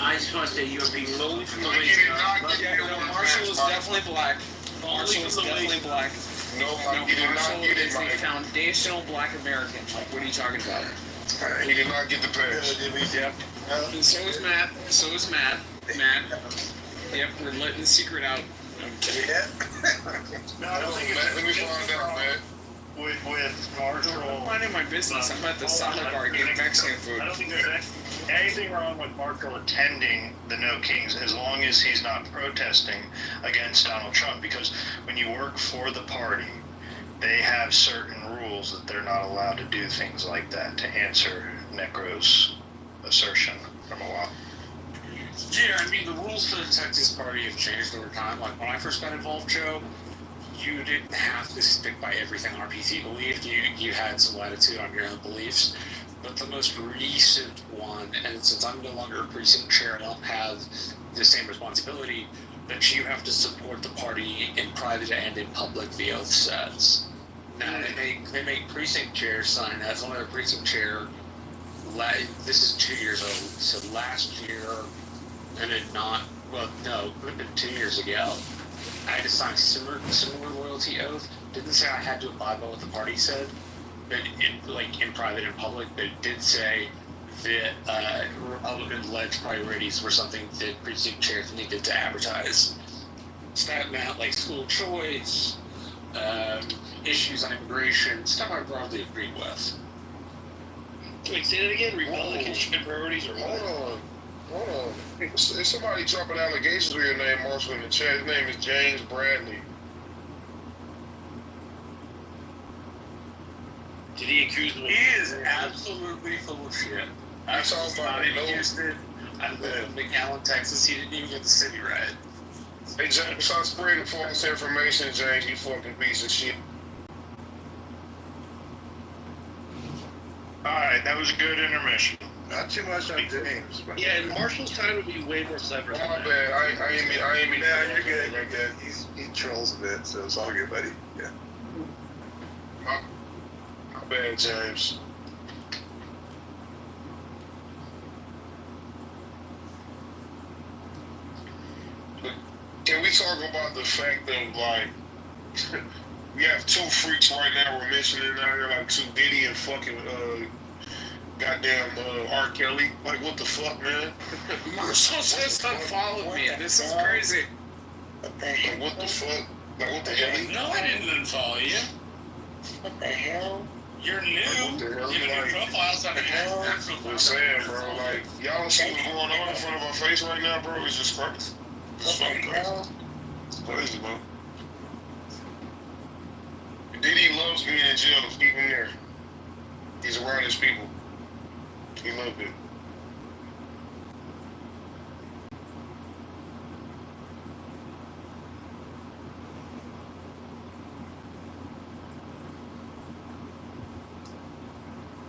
I just want to say you're being low from the No, you waist did up. not get Yeah, the no, N-word. Marshall is definitely black. Marshall is from the definitely waist black. No, No, he did not Marshall get it, is a Mike. foundational black American. Like, what are you talking about? He did not get the pass. Yep. And so is Matt. So is Matt. Matt. Yep, we're letting the secret out. Yeah. No, I don't think it's Let me find out, man. with Marshall. I'm minding my business. I'm at the salad bar getting Mexican food. I don't think there's anything wrong with Marshall attending the No Kings as long as he's not protesting against Donald Trump. Because when you work for the party, they have certain rules that they're not allowed to do things like that, to answer Necro's assertion from a while. Yeah, I mean, the rules for the Texas Party have changed over time. Like, when I first got involved, Joe, you didn't have to stick by everything RPT believed. You had some latitude on your own beliefs. But the most recent one, and since I'm no longer a precinct chair, I don't have the same responsibility, that you have to support the party in private and in public, the oath says. Now, they make precinct chairs sign as only a precinct chair. This is 2 years old, so last year, and it not, well, no, it would have been 2 years ago, I had to sign a similar loyalty oath. Didn't say I had to abide by what the party said, but in private and public, but it did say that Republican-led priorities were something that precinct chairs needed to advertise. So that meant like school choice, issues on immigration, stuff I broadly agreed with. Wait, say that again. Republican priorities or what? Hold on. There's somebody dropping allegations with your name, Marshall, in the chat. His name is James Bradley. Did he accuse him? He is absolutely full of shit. I saw about in Houston. I live in McAllen, Texas. He didn't even get the city right. Hey, James, stop spreading false information, James, you fucking piece of shit. Alright, that was a good intermission. Not too much on James. But Yeah, and Marshall's trying to be way more clever. My bad. I ain't mean. yeah, you're good. You're good. He trolls a bit, so it's all good, buddy. Yeah. My bad, James. But can we talk about the fact of, like, we have two freaks right now we're mentioning out here, like two Diddy and fucking goddamn R. Kelly. Like, what the fuck, man? Marshall just unfollowed me. This is crazy. Like, what the fuck? Like, what the hell? No, I didn't unfollow you. What the hell? You're new. What the hell? Your Like, profile's on I'm saying, bro, like, y'all see what's going on in front of our face right now, bro? It's just crazy. It's fucking crazy. It's crazy, bro. Diddy loves being in jail. Keep him there. He's around his people. He loved it.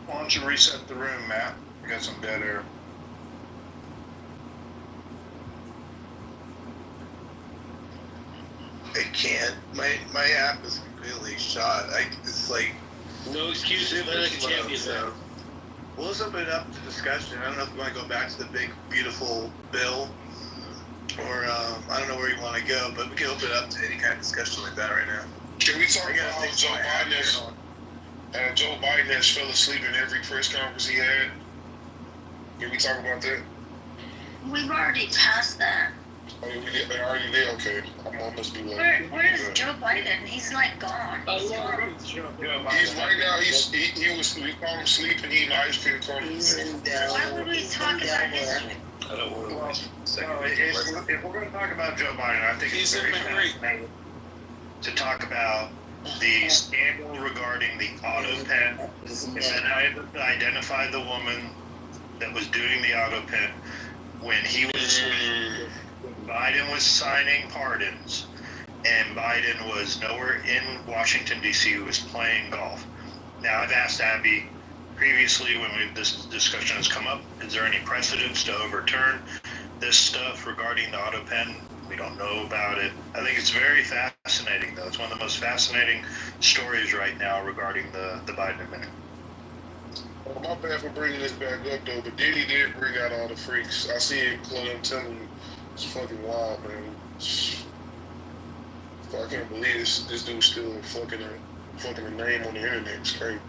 Why don't you reset the room, Matt? We got some dead air. I can't. My app is completely shot. It's like No excuses, but like a champion. so. We'll just open it up to discussion. I don't know if we want to go back to the big, beautiful bill, or I don't know where you want to go, but we can open it up to any kind of discussion like that right now. Can we talk about how Joe Biden has fell asleep in every press conference he had? Can we talk about that? We've already passed that. Oh, yeah, we did. They already did. Okay, I must be late. Where is Joe Biden? He's like gone. He's gone. He's right now. He was. We called him sleeping, eating ice cream cones. Why would we talk about history? I don't want to watch If we're going to talk about Joe Biden, I think it's very fascinating to talk about the scandal regarding the auto pen, and then I identified the woman that was doing the auto pen when he was. Biden was signing pardons, and Biden was nowhere in Washington, D.C. He was playing golf. Now, I've asked Abby previously when this discussion has come up, is there any precedents to overturn this stuff regarding the auto pen? We don't know about it. I think it's very fascinating, though. It's one of the most fascinating stories right now regarding the Biden administration. Well, my bad for bringing this back up, though, but Diddy did bring out all the freaks. I see it, Chloe, I'm telling you. It's fucking wild, man. I can't believe this dude's still fucking a name on the internet. It's crazy.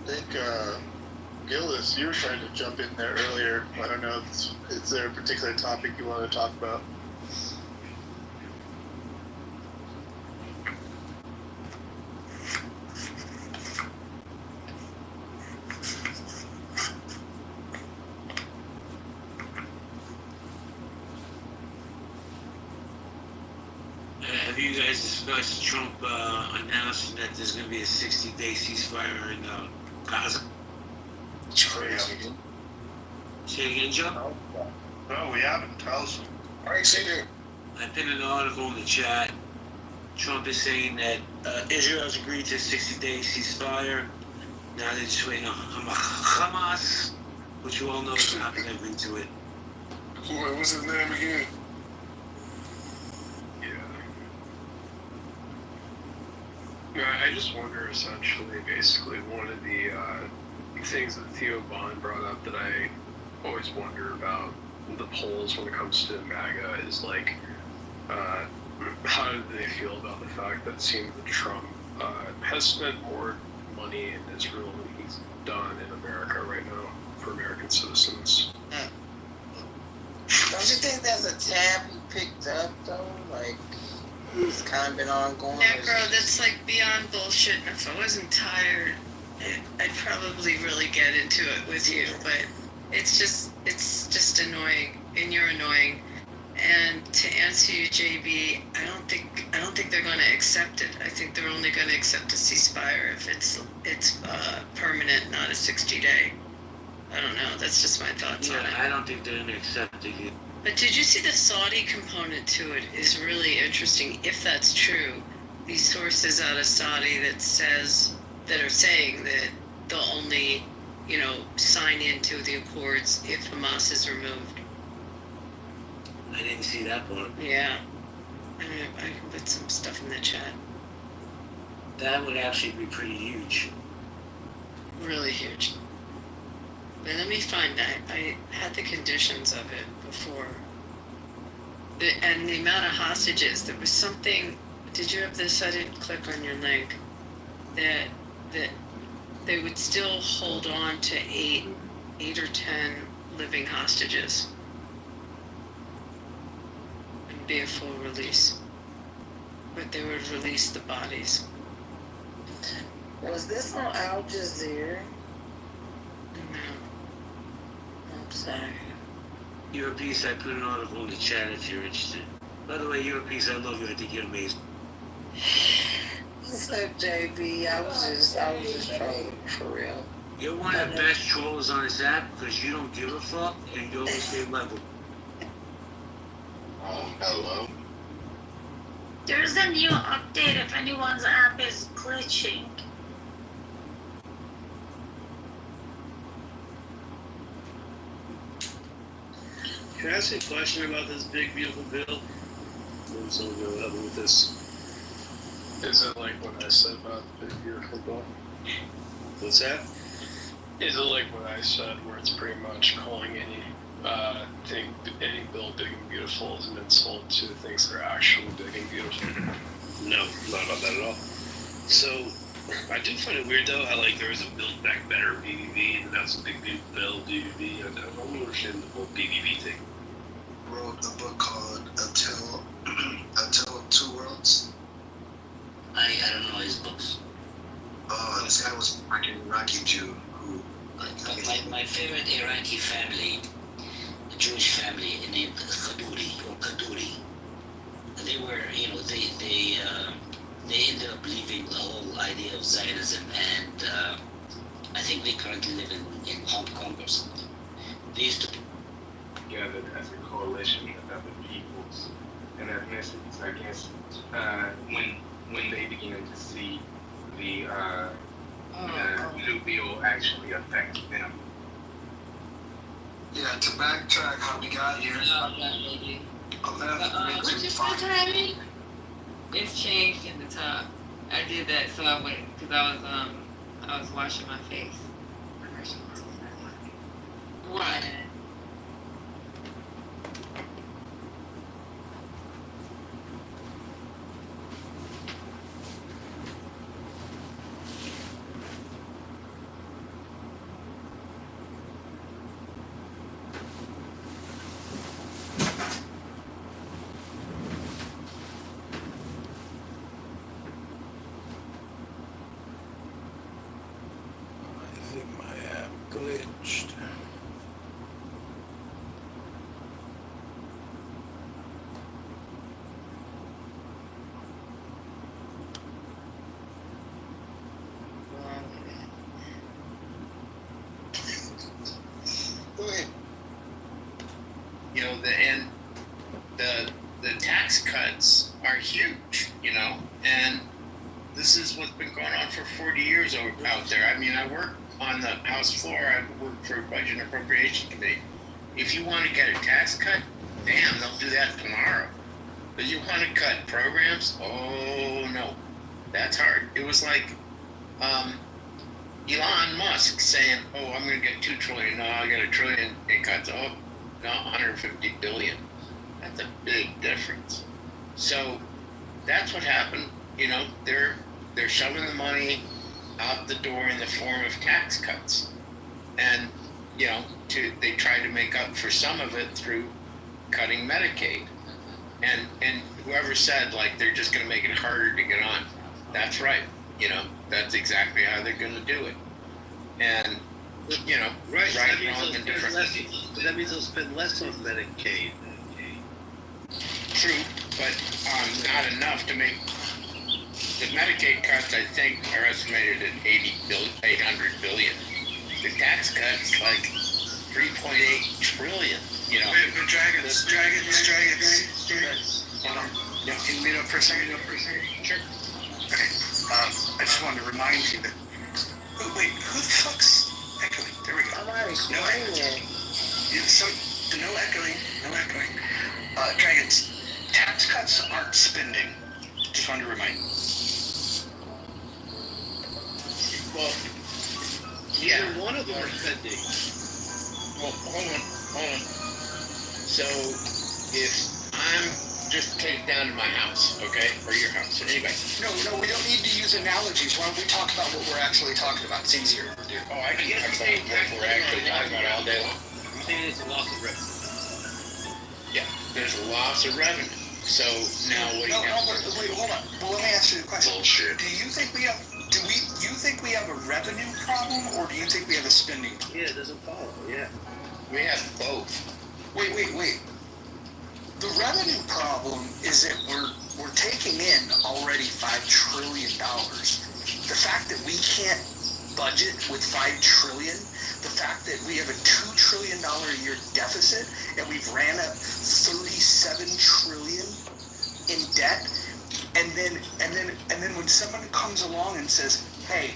I think Gillis, you were trying to jump in there earlier. I don't know if is there a particular topic you want to talk about? Have you guys discussed Trump announcing that there's going to be a 60-day ceasefire in Gaza? It's crazy. Say it again, Joe? No, we haven't. Tell us. I ain't seen it. I pinned an article in the chat. Trump is saying that Israel has agreed to a 60-day ceasefire. Now they're just waiting on Hamas, which you all know is not going to agree to it. What's his name again? I just wonder, essentially, basically, one of the things that Theo Bond brought up that I always wonder about the polls when it comes to MAGA is, like, how do they feel about the fact that it seems that Trump has spent more money in Israel than he's done in America right now for American citizens. Don't you think that's a tab he picked up though? Like it's kind of been ongoing. Necro, that's like beyond bullshit. And if I wasn't tired, I'd probably really get into it with you. But it's just annoying, and you're annoying. And to answer you, JB, I don't think they're going to accept it. I think they're only going to accept a ceasefire if it's permanent, not a 60-day. I don't know. That's just my thoughts on it. I don't think they're going to accept it. But did you see the Saudi component to it is really interesting. If that's true, these sources out of Saudi that are saying that they'll only, sign into the accords if Hamas is removed. I didn't see that part. Yeah. I can put some stuff in the chat. That would actually be pretty huge. Really huge. But let me find that. I had the conditions of it before. And the amount of hostages, there was something, did you have this? I didn't click on your link. That they would still hold on to eight or 10 living hostages. And be a full release. But they would release the bodies. Was this on Al Jazeera? No. I'm sorry. Europees, I put an article in the chat if you're interested. By the way, Europees, I love you. I think you're amazing. What's up, JB? I was just trolling for real. You're one of the best trollers on this app because you don't give a fuck and you always stay level. Hello. There's a new update if anyone's app is glitching. Can I ask you a question about this big, beautiful bill? I'm just gonna go level with this. Is it like what I said about the big beautiful bill? What's that? Is it like what I said, where it's pretty much calling any bill big and beautiful is an insult to things that are actually big and beautiful? No, not about that at all. So, I do find it weird though how there was a Build Back Better BBB and that's a big bill BBB. I don't understand the whole BBB thing. Wrote a book called Until Two Worlds. I don't know his books. Oh, this guy was an Iraqi Jew who. But my favorite Iraqi family, a Jewish family named Kaduri. They were, they ended up leaving the whole idea of Zionism, and I think they currently live in Hong Kong or something. They used to together as a coalition of other peoples and ethnicities, I guess, when they began to see the new bill actually affect them. Yeah, to backtrack how we got here. What you said, Tammy? It's changed in the top. I did that so I went because I was washing my face. What? I think my app glitched. Go ahead. The tax cuts are huge, and this is what's been going on for 40 years out there. I mean, I work on the House floor. I work for a Budget and Appropriation Committee. If you want to get a tax cut, damn, they'll do that tomorrow. But you want to cut programs? Oh, no. That's hard. It was like Elon Musk saying, oh, I'm going to get $2 trillion. No, I got $1 trillion. It cuts, oh, no, $150 billion. That's a big difference. So that's what happened. They're shoving the money out the door in the form of tax cuts. And, you know, they tried to make up for some of it through cutting Medicaid. And whoever said, like, they're just going to make it harder to get on, that's right. You know, that's exactly how they're going to do it. And, you know, right, wrong, and different. That means they'll spend less on Medicaid. True, but not enough to make the Medicaid cuts. I think are estimated at 800 billion. The tax cuts like 3.8 trillion. You know. But dragons. Yeah. Can you meet up for a second? Sure. Okay. I just wanted to remind you that. Oh, wait, who the fuck's echoing? There we go. I'm already No echoing. No echoing. Dragons. Tax cuts aren't spending. Just wanted to remind you. Well, Either one of them are spending. Well, hold on. So, if I'm just take it down to my house, okay, or your house, or anybody. No, we don't need to use analogies. Why don't we talk about what we're actually talking about? It's easier, dude. Oh, I can talk about what we're actually talking about all day long. I'm saying it's a loss of revenue. Yeah, there's a loss of revenue. So now what do you have? Wait, hold on. Well, let me ask you a question. Bullshit. Do you think we have? You think we have a revenue problem, or do you think we have a spending problem? Yeah, it doesn't follow. Yeah. We have both. Wait. The revenue problem is that we're taking in already $5 trillion. The fact that we can't budget with $5 trillion, the fact that we have a $2 trillion a year deficit, and we've ran up $37 trillion in debt, and then when someone comes along and says, hey,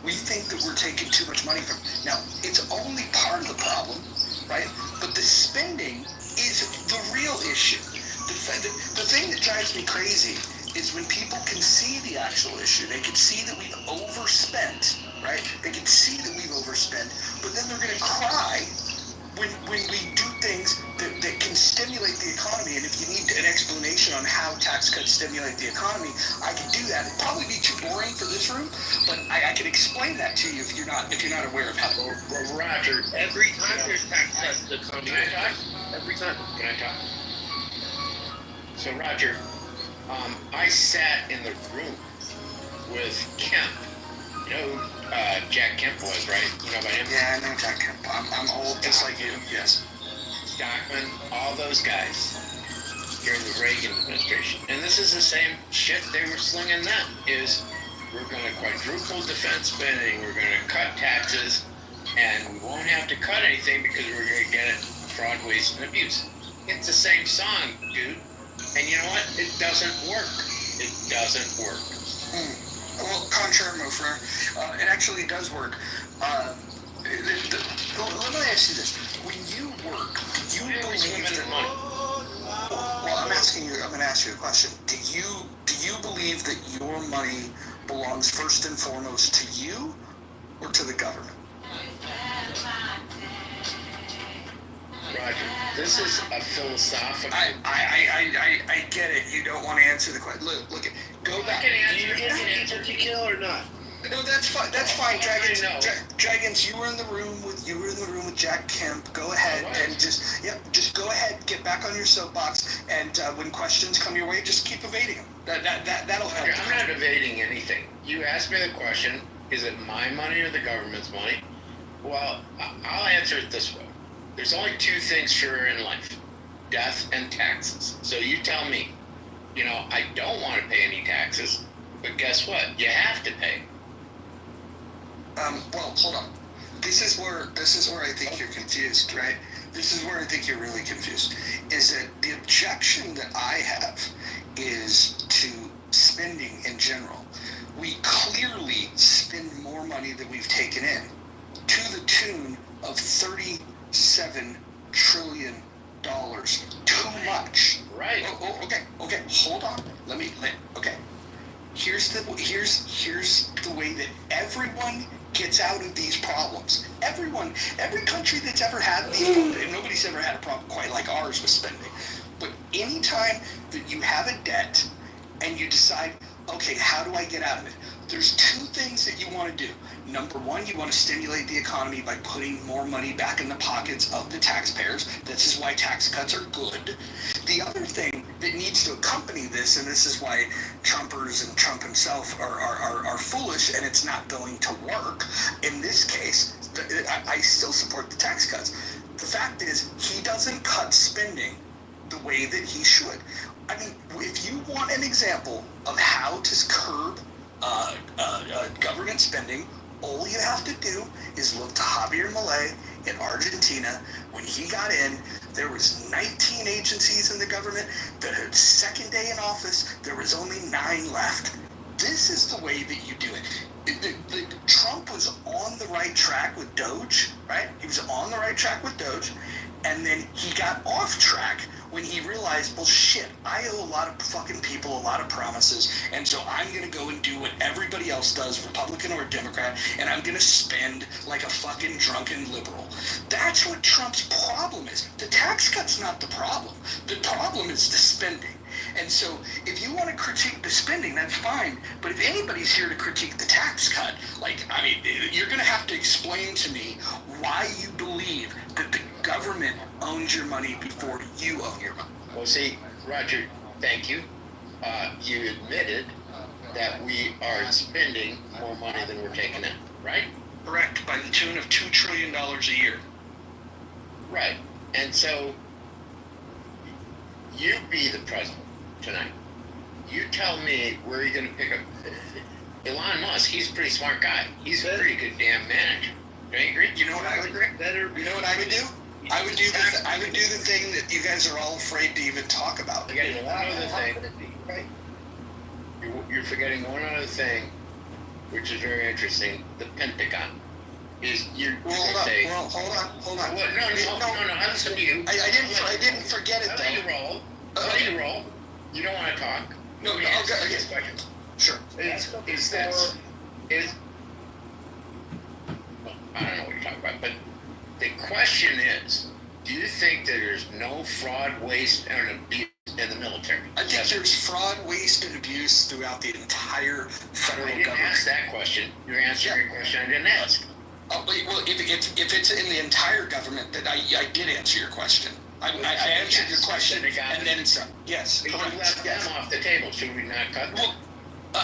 we think that we're taking too much money from, now it's only part of the problem, right? But the spending is the real issue. The thing that drives me crazy is when people can see the actual issue. They can see that we've overspent, right? They can see that we've overspent, but then they're going to cry when we do things that can stimulate the economy. And if you need an explanation on how tax cuts stimulate the economy, I can do that. It'd probably be too boring for this room, but I can explain that to you if you're not aware of how. Well, Roger, Every time there's tax cuts, the economy. Can I talk? Every time. Can I talk? So, Roger, I sat in the room with Kemp. You know who Jack Kemp was, right? You know about him? Yeah, I know Jack Kemp. I'm old, just like you. Yes. Stockman, all those guys during the Reagan administration. And this is the same shit they were slinging then, is we're going to quadruple defense spending, we're going to cut taxes, and we won't have to cut anything because we're going to get it fraud, waste, and abuse. It's the same song, dude. And you know what? It doesn't work. It doesn't work. Well, contrary, my friend, it actually does work. Let me ask you this: when you work, do you believe that money? Well, I'm going to ask you a question. Do you believe that your money belongs first and foremost to you, or to the government? Roger, this is a philosophical. I get it. You don't want to answer the question. Look. Go back. Do you get the answer to kill or not? No, that's fine. That's fine, Dragons. Dragons, you were in the room with Jack Kemp. Go ahead and just go ahead, get back on your soapbox, and when questions come your way, just keep evading them. That'll help. I'm not evading anything. You asked me the question: is it my money or the government's money? Well, I'll answer it this way. There's only two things sure in life: death and taxes. So you tell me. You know, I don't want to pay any taxes, but guess what? You have to pay. Well, hold on. This is where I think you're confused, right? This is where I think you're really confused. Is that the objection that I have is to spending in general. We clearly spend more money than we've taken in, to the tune of $37 trillion. Too much. Right. Okay. Hold on. Okay. Here's the way that everyone gets out of these problems. Every country that's ever had these problems, and nobody's ever had a problem quite like ours with spending. But anytime that you have a debt and you decide, okay, how do I get out of it? there's two things that you want to do. Number one, you want to stimulate the economy by putting more money back in the pockets of the taxpayers. This is why tax cuts are good. The other thing that needs to accompany this, and this is why Trumpers and Trump himself are foolish, and it's not going to work. In this case, I still support the tax cuts. The fact is, he doesn't cut spending the way that he should. I mean, if you want an example of how to curb government spending, all you have to do is look to Javier Milei in Argentina. When he got in, there was 19 agencies in the government. The second day in office, there was only 9 left. This is the way that you do it. Trump was on the right track with Doge, right? He was on the right track with Doge, and then he got off track when he realized, well, shit, I owe a lot of fucking people a lot of promises, and so I'm going to go and do what everybody else does, Republican or Democrat, and I'm going to spend like a fucking drunken liberal. That's what Trump's problem is. The tax cut's not the problem. The problem is the spending. And so if you want to critique the spending, that's fine. But if anybody's here to critique the tax cut, you're going to have to explain to me why you believe that the government owns your money before you own your money. Well, see, Roger, thank you. You admitted that we are spending more money than we're taking in, right? Correct, by the tune of $2 trillion a year. Right. And so you be the president tonight. You tell me where you're going to pick up Elon Musk. He's a pretty smart guy. He's a pretty good damn manager. Don't you agree? You know what I would do? You know what I would do? I would do the thing that you guys are all afraid to even talk about. Forgetting one other thing. You're forgetting one other thing, which is very interesting. The Pentagon. Hold on. What? No. I'm listening to you. I didn't forget it though. Let you roll. Let you roll. You don't want to talk. No. Okay. Sure. I don't know what you're talking about, but the question is, do you think that there's no fraud, waste, and abuse in the military? I think there's fraud, waste, and abuse throughout the entire federal government. I didn't ask that question. You're answering a question I didn't ask. Well, if it's in the entire government, then I did answer your question. I answered your question, and then some. Yes, but you left them off the table. Should we not cut them?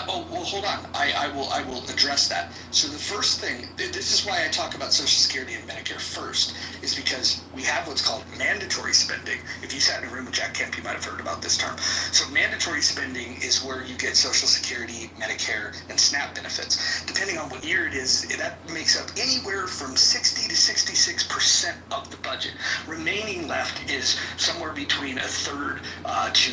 Well, hold on. I will address that. So the first thing, this is why I talk about Social Security and Medicare first, is because we have what's called mandatory spending. If you sat in a room with Jack Kemp, you might have heard about this term. So mandatory spending is where you get Social Security, Medicare, and SNAP benefits. Depending on what year it is, that makes up anywhere from 60 to 66% of the budget. Remaining left is somewhere between a third to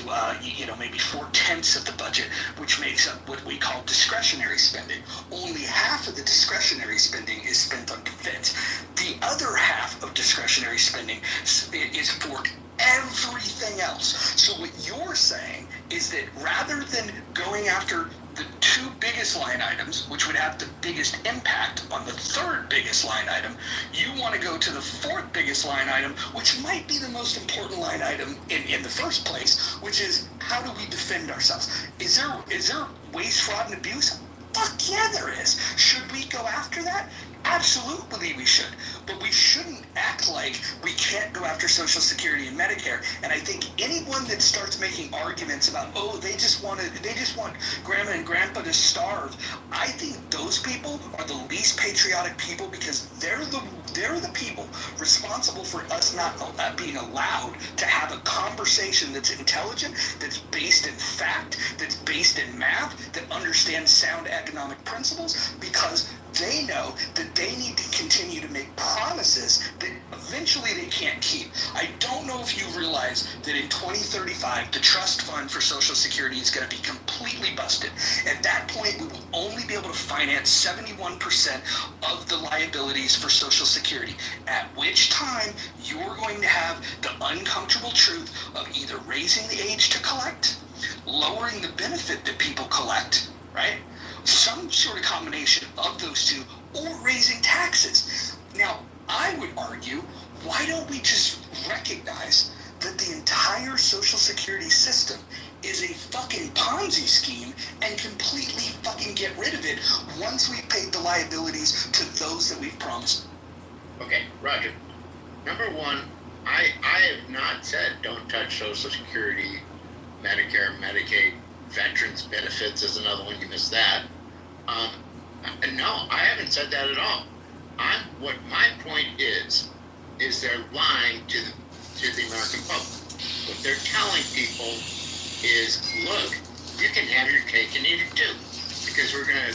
maybe 4/10 of the budget, which makes up what we call discretionary spending. Only half of the discretionary spending is spent on defense. The other half of discretionary spending is for everything else. So what you're saying is that rather than going after the 2 biggest line items, which would have the biggest impact on the 3rd biggest line item, you want to go to the 4th biggest line item, which might be the most important line item in the first place, which is how do we defend ourselves? Is there waste, fraud, and abuse? Fuck yeah, there is. Should we go after that? Absolutely we should. But we shouldn't act like we can't go after Social Security and Medicare. And I think anyone that starts making arguments about, they just want grandma and grandpa to starve, I think those people are the least patriotic people, because they're the people responsible for us not being allowed to have a conversation that's intelligent, that's based in fact, that's based in math, that understands sound economic principles, because they know that they need to continue to make promises that eventually they can't keep. I don't know if you realize that in 2035, the trust fund for Social Security is going to be completely busted. At that point, we will only be able to finance 71% of the liabilities for Social Security, at which time you're going to have the uncomfortable truth of either raising the age to collect, lowering the benefit that people collect, right? Some sort of combination of those two, or raising taxes. Now, I would argue, why don't we just recognize that the entire Social Security system is a fucking Ponzi scheme and completely fucking get rid of it once we've paid the liabilities to those that we've promised. Okay, Roger. Number one, I have not said don't touch Social Security, Medicare, Medicaid, veterans benefits is another one. You missed that. No, I haven't said that at all. What my point is they're lying to the American public. What they're telling people is, look, you can have your cake and eat it too, because we're going to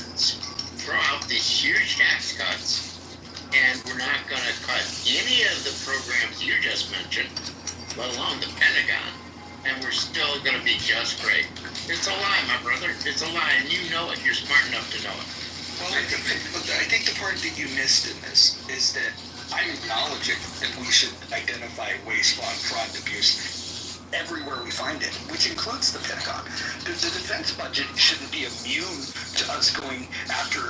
throw out these huge tax cuts, and we're not going to cut any of the programs you just mentioned, let alone the Pentagon, and we're still going to be just great. It's a lie, my brother. It's a lie, and you know it. You're smart enough to know it. Well, I think the part that you missed in this is that I'm acknowledging that we should identify waste, fraud, and abuse everywhere we find it, which includes the Pentagon. The defense budget shouldn't be immune to us going after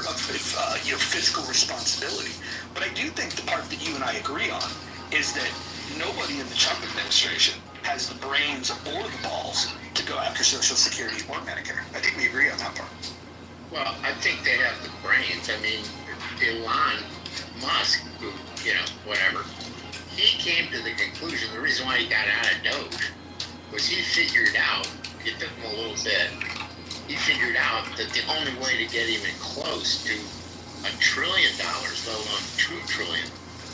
fiscal responsibility. But I do think the part that you and I agree on is that nobody in the Trump administration has the brains or the balls to go after Social Security or Medicare. I think we agree on that part. Well, I think they have the brains. I mean, Elon Musk, who, whatever, he came to the conclusion, the reason why he got out of Doge was he figured out, it took him a little bit, he figured out that the only way to get even close to $1 trillion, let alone $2 trillion,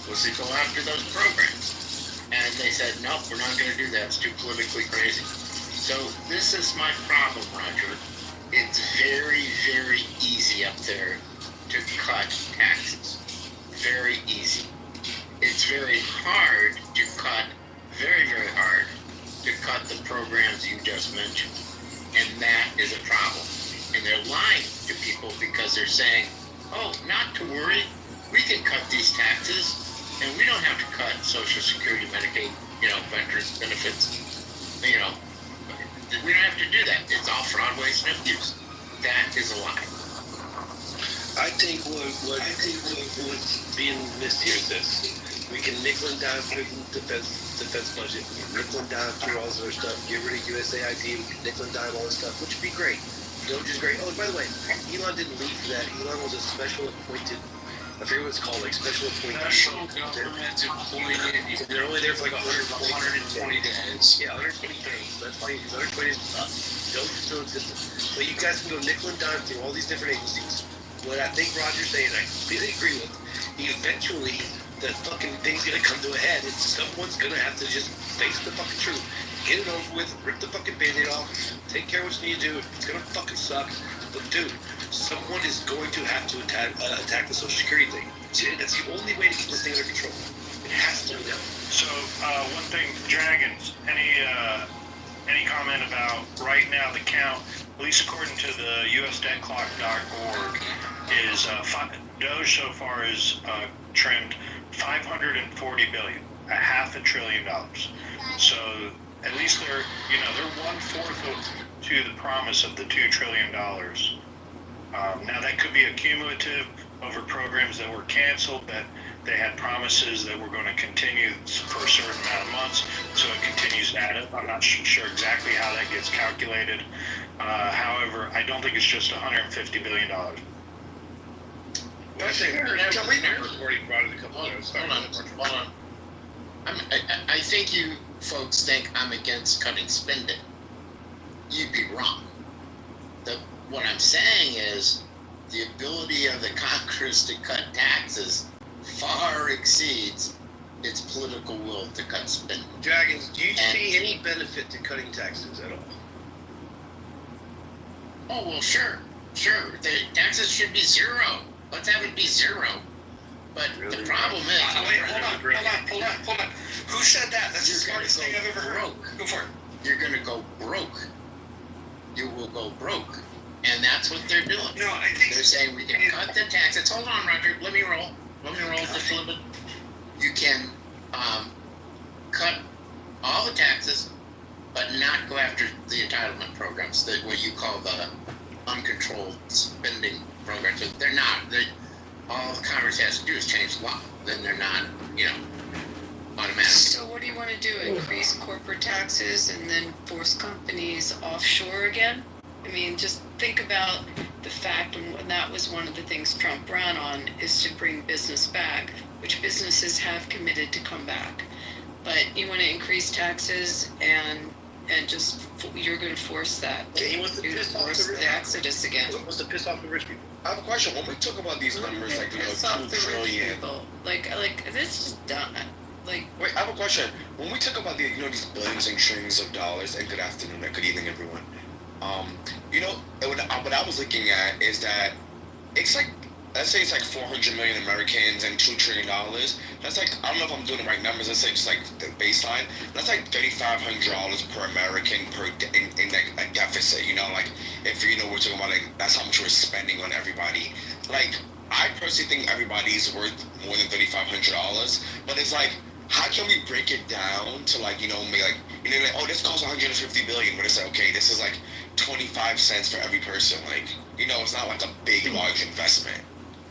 was to go after those programs. And they said, nope, we're not going to do that. It's too politically crazy. So this is my problem, Roger. It's very, very easy up there to cut taxes. Very easy. It's very hard to cut, very, very hard to cut the programs you just mentioned. And that is a problem. And they're lying to people because they're saying, oh, not to worry, we can cut these taxes and we don't have to cut Social Security, Medicaid, veterans benefits, we don't have to do that. It's all fraud, waste, and abuse. That is a lie. I think what's being missed here is this: we can nickel and dime through the defense budget. We can nickel and dime through all this other stuff. Get rid of USAID. We can nickel and dime all this stuff, which would be great. Doge is great. Oh, by the way, Elon didn't leave for that. Elon was a special appointed. I forget what it's called, like special appointee. Special government employee. They're only there for like 120 days. Yeah, 120 days. That's fine, because 120 days is up. Doge is still existing. So you guys can go nickel and dime through all these different agencies. What I think Roger's saying, I completely agree with, eventually the fucking thing's gonna come to a head, and someone's gonna have to just face the fucking truth. Get it over with, rip the fucking Band-Aid off, take care of what you need to do. It's gonna fucking suck. But dude, someone is going to have to attack the Social Security thing. That's the only way to keep this thing under control. It has to be done. So, one thing, Dragons, any comment about right now the count, at least according to the usdebtclock.org, is Doge so far is trimmed $540 billion, $500 billion. So at least they're 1/4 to the promise of the $2 trillion. Now that could be accumulative over programs that were canceled, that they had promises that were going to continue for a certain amount of months, so it continues to add up. I'm not sure exactly how that gets calculated. However, I don't think it's just $150 billion. Well, I think already brought it a couple of times. Hold on. I think you folks think I'm against cutting spending. You'd be wrong. What I'm saying is the ability of the Congress to cut taxes far exceeds its political will to cut spending. Dragons, do you see any benefit to cutting taxes at all? Oh, well, sure. The taxes should be zero. Let's have it be zero. But the problem is... Wait, hold on. Who said that? That's the smartest thing I've ever heard. Go for it. You're going to go broke. You will go broke. And that's what they're doing. No, I think... They're saying we can cut the taxes. Hold on, Roger. Let me roll just a little bit. You can cut all the taxes, but not go after the entitlement programs, what you call the uncontrolled spending programs. They're not. All Congress has to do is change the law. Then they're not, automatically. So what do you want to do? Increase corporate taxes and then force companies offshore again? I mean, just think about the fact, and that was one of the things Trump ran on, is to bring business back, which businesses have committed to come back. But you want to increase taxes and just you're going to force that. Yeah, he wants to piss off the rich the exodus again. He wants to piss off the rich people. I have a question. When we talk about these numbers, like, you know, Piss off 2 the rich trillion. people. Like this is done. Like, Wait, I have a question. When we talk about the, you know, these billions and trillions of dollars, and good afternoon, and good evening, everyone. You know, what I was looking at is that it's like, let's say it's like 400 million Americans and $2 trillion. That's like, I don't know if I'm doing the right numbers. Let's say just like the baseline. That's like $3,500 per American in like a deficit. You know, like if you know we're talking about, like, that's how much we're spending on everybody. Like, I personally think everybody's worth more than $3,500, but it's like, how can we break it down to, like, you know, maybe like, you know, like, oh, this costs 150 billion, but it's like, okay, this is like 25 cents for every person. Like, you know, it's not like a big, large investment.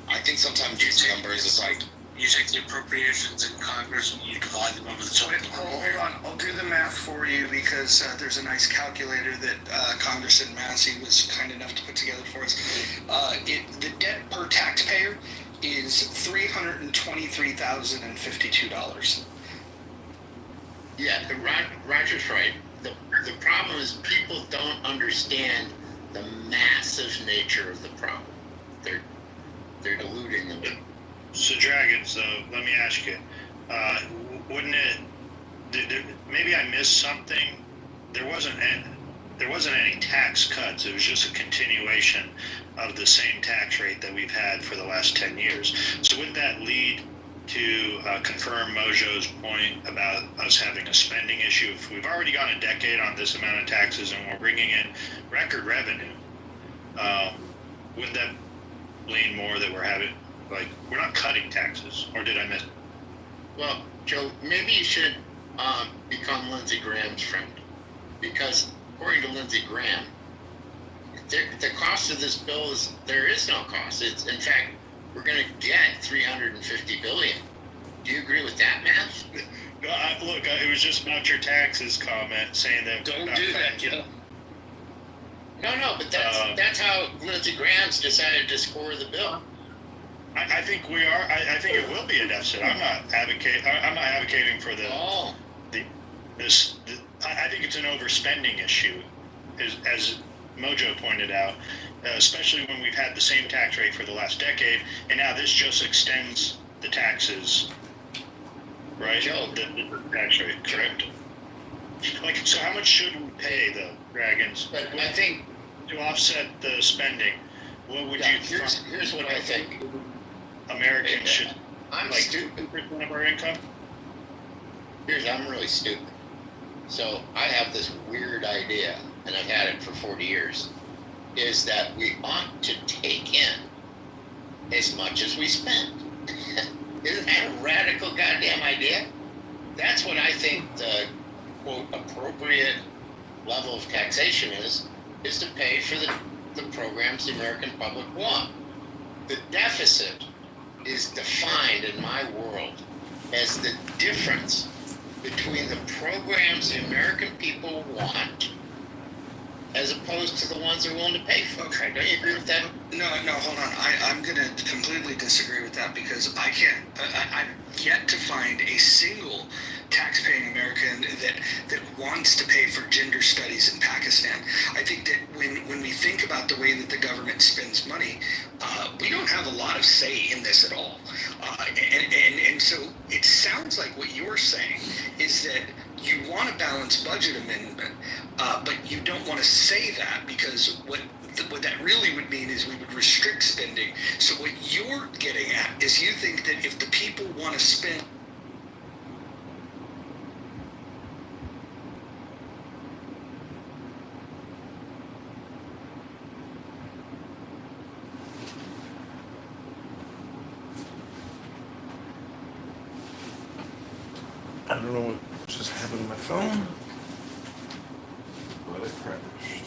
I think sometimes these numbers is like, You take the appropriations in Congress and you divide them over the total. Hold on, I'll do the math for you because there's a nice calculator that Congressman Massey was kind enough to put together for us. The debt per taxpayer is $323,052. Yeah, Roger's right. The problem is people don't understand the massive nature of the problem. They're deluding them. So, Dragon, so let me ask you, wouldn't it, maybe I missed something? There wasn't any tax cuts. It was just a continuation of the same tax rate that we've had for the last 10 years. So would that lead to confirm Mojo's point about us having a spending issue? If we've already gone a decade on this amount of taxes and we're bringing in record revenue, would that lean more that we're having, like, we're not cutting taxes, or did I miss it? Well, Joe, maybe you should become Lindsey Graham's friend, because according to Lindsey Graham, the cost of this bill is, there is no cost. It's, in fact, we're going to get $350 billion. Do you agree with that, math? No, look, it was just about your taxes comment, saying that. Don't do that, Joe. No, but that's how Lindsey Graham's decided to score the bill. I think we are. I think it will be a deficit. I'm not advocating for I think it's an overspending issue, as Mojo pointed out, especially when we've had the same tax rate for the last decade, and now this just extends the taxes, right? Joe. The tax rate, correct? Like, so how much should we pay the Dragons? But I think to offset the spending, what would you? Here's what I think. Americans should, I'm like, stupid. 2% of our income. I'm really stupid. So I have this weird idea, and I've had it for 40 years, is that we ought to take in as much as we spend. Isn't that a radical goddamn idea? That's what I think the, quote, appropriate level of taxation is to pay for the programs the American public want. The deficit is defined in my world as the difference between the programs the American people want as opposed to the ones they're willing to pay for. Okay. Don't you agree with that? No, hold on. I'm going to completely disagree with that because I've yet to find a single tax-paying American that wants to pay for gender studies in Pakistan. I think that when we think about the way that the government spends money, we don't have a lot of say in this at all. And so it sounds like what you're saying is that you want a balanced budget amendment, but you don't want to say that because what that really would mean is we would restrict spending. So what you're getting at is you think that if the people want to spend I don't know what just happened to my phone, but it crashed.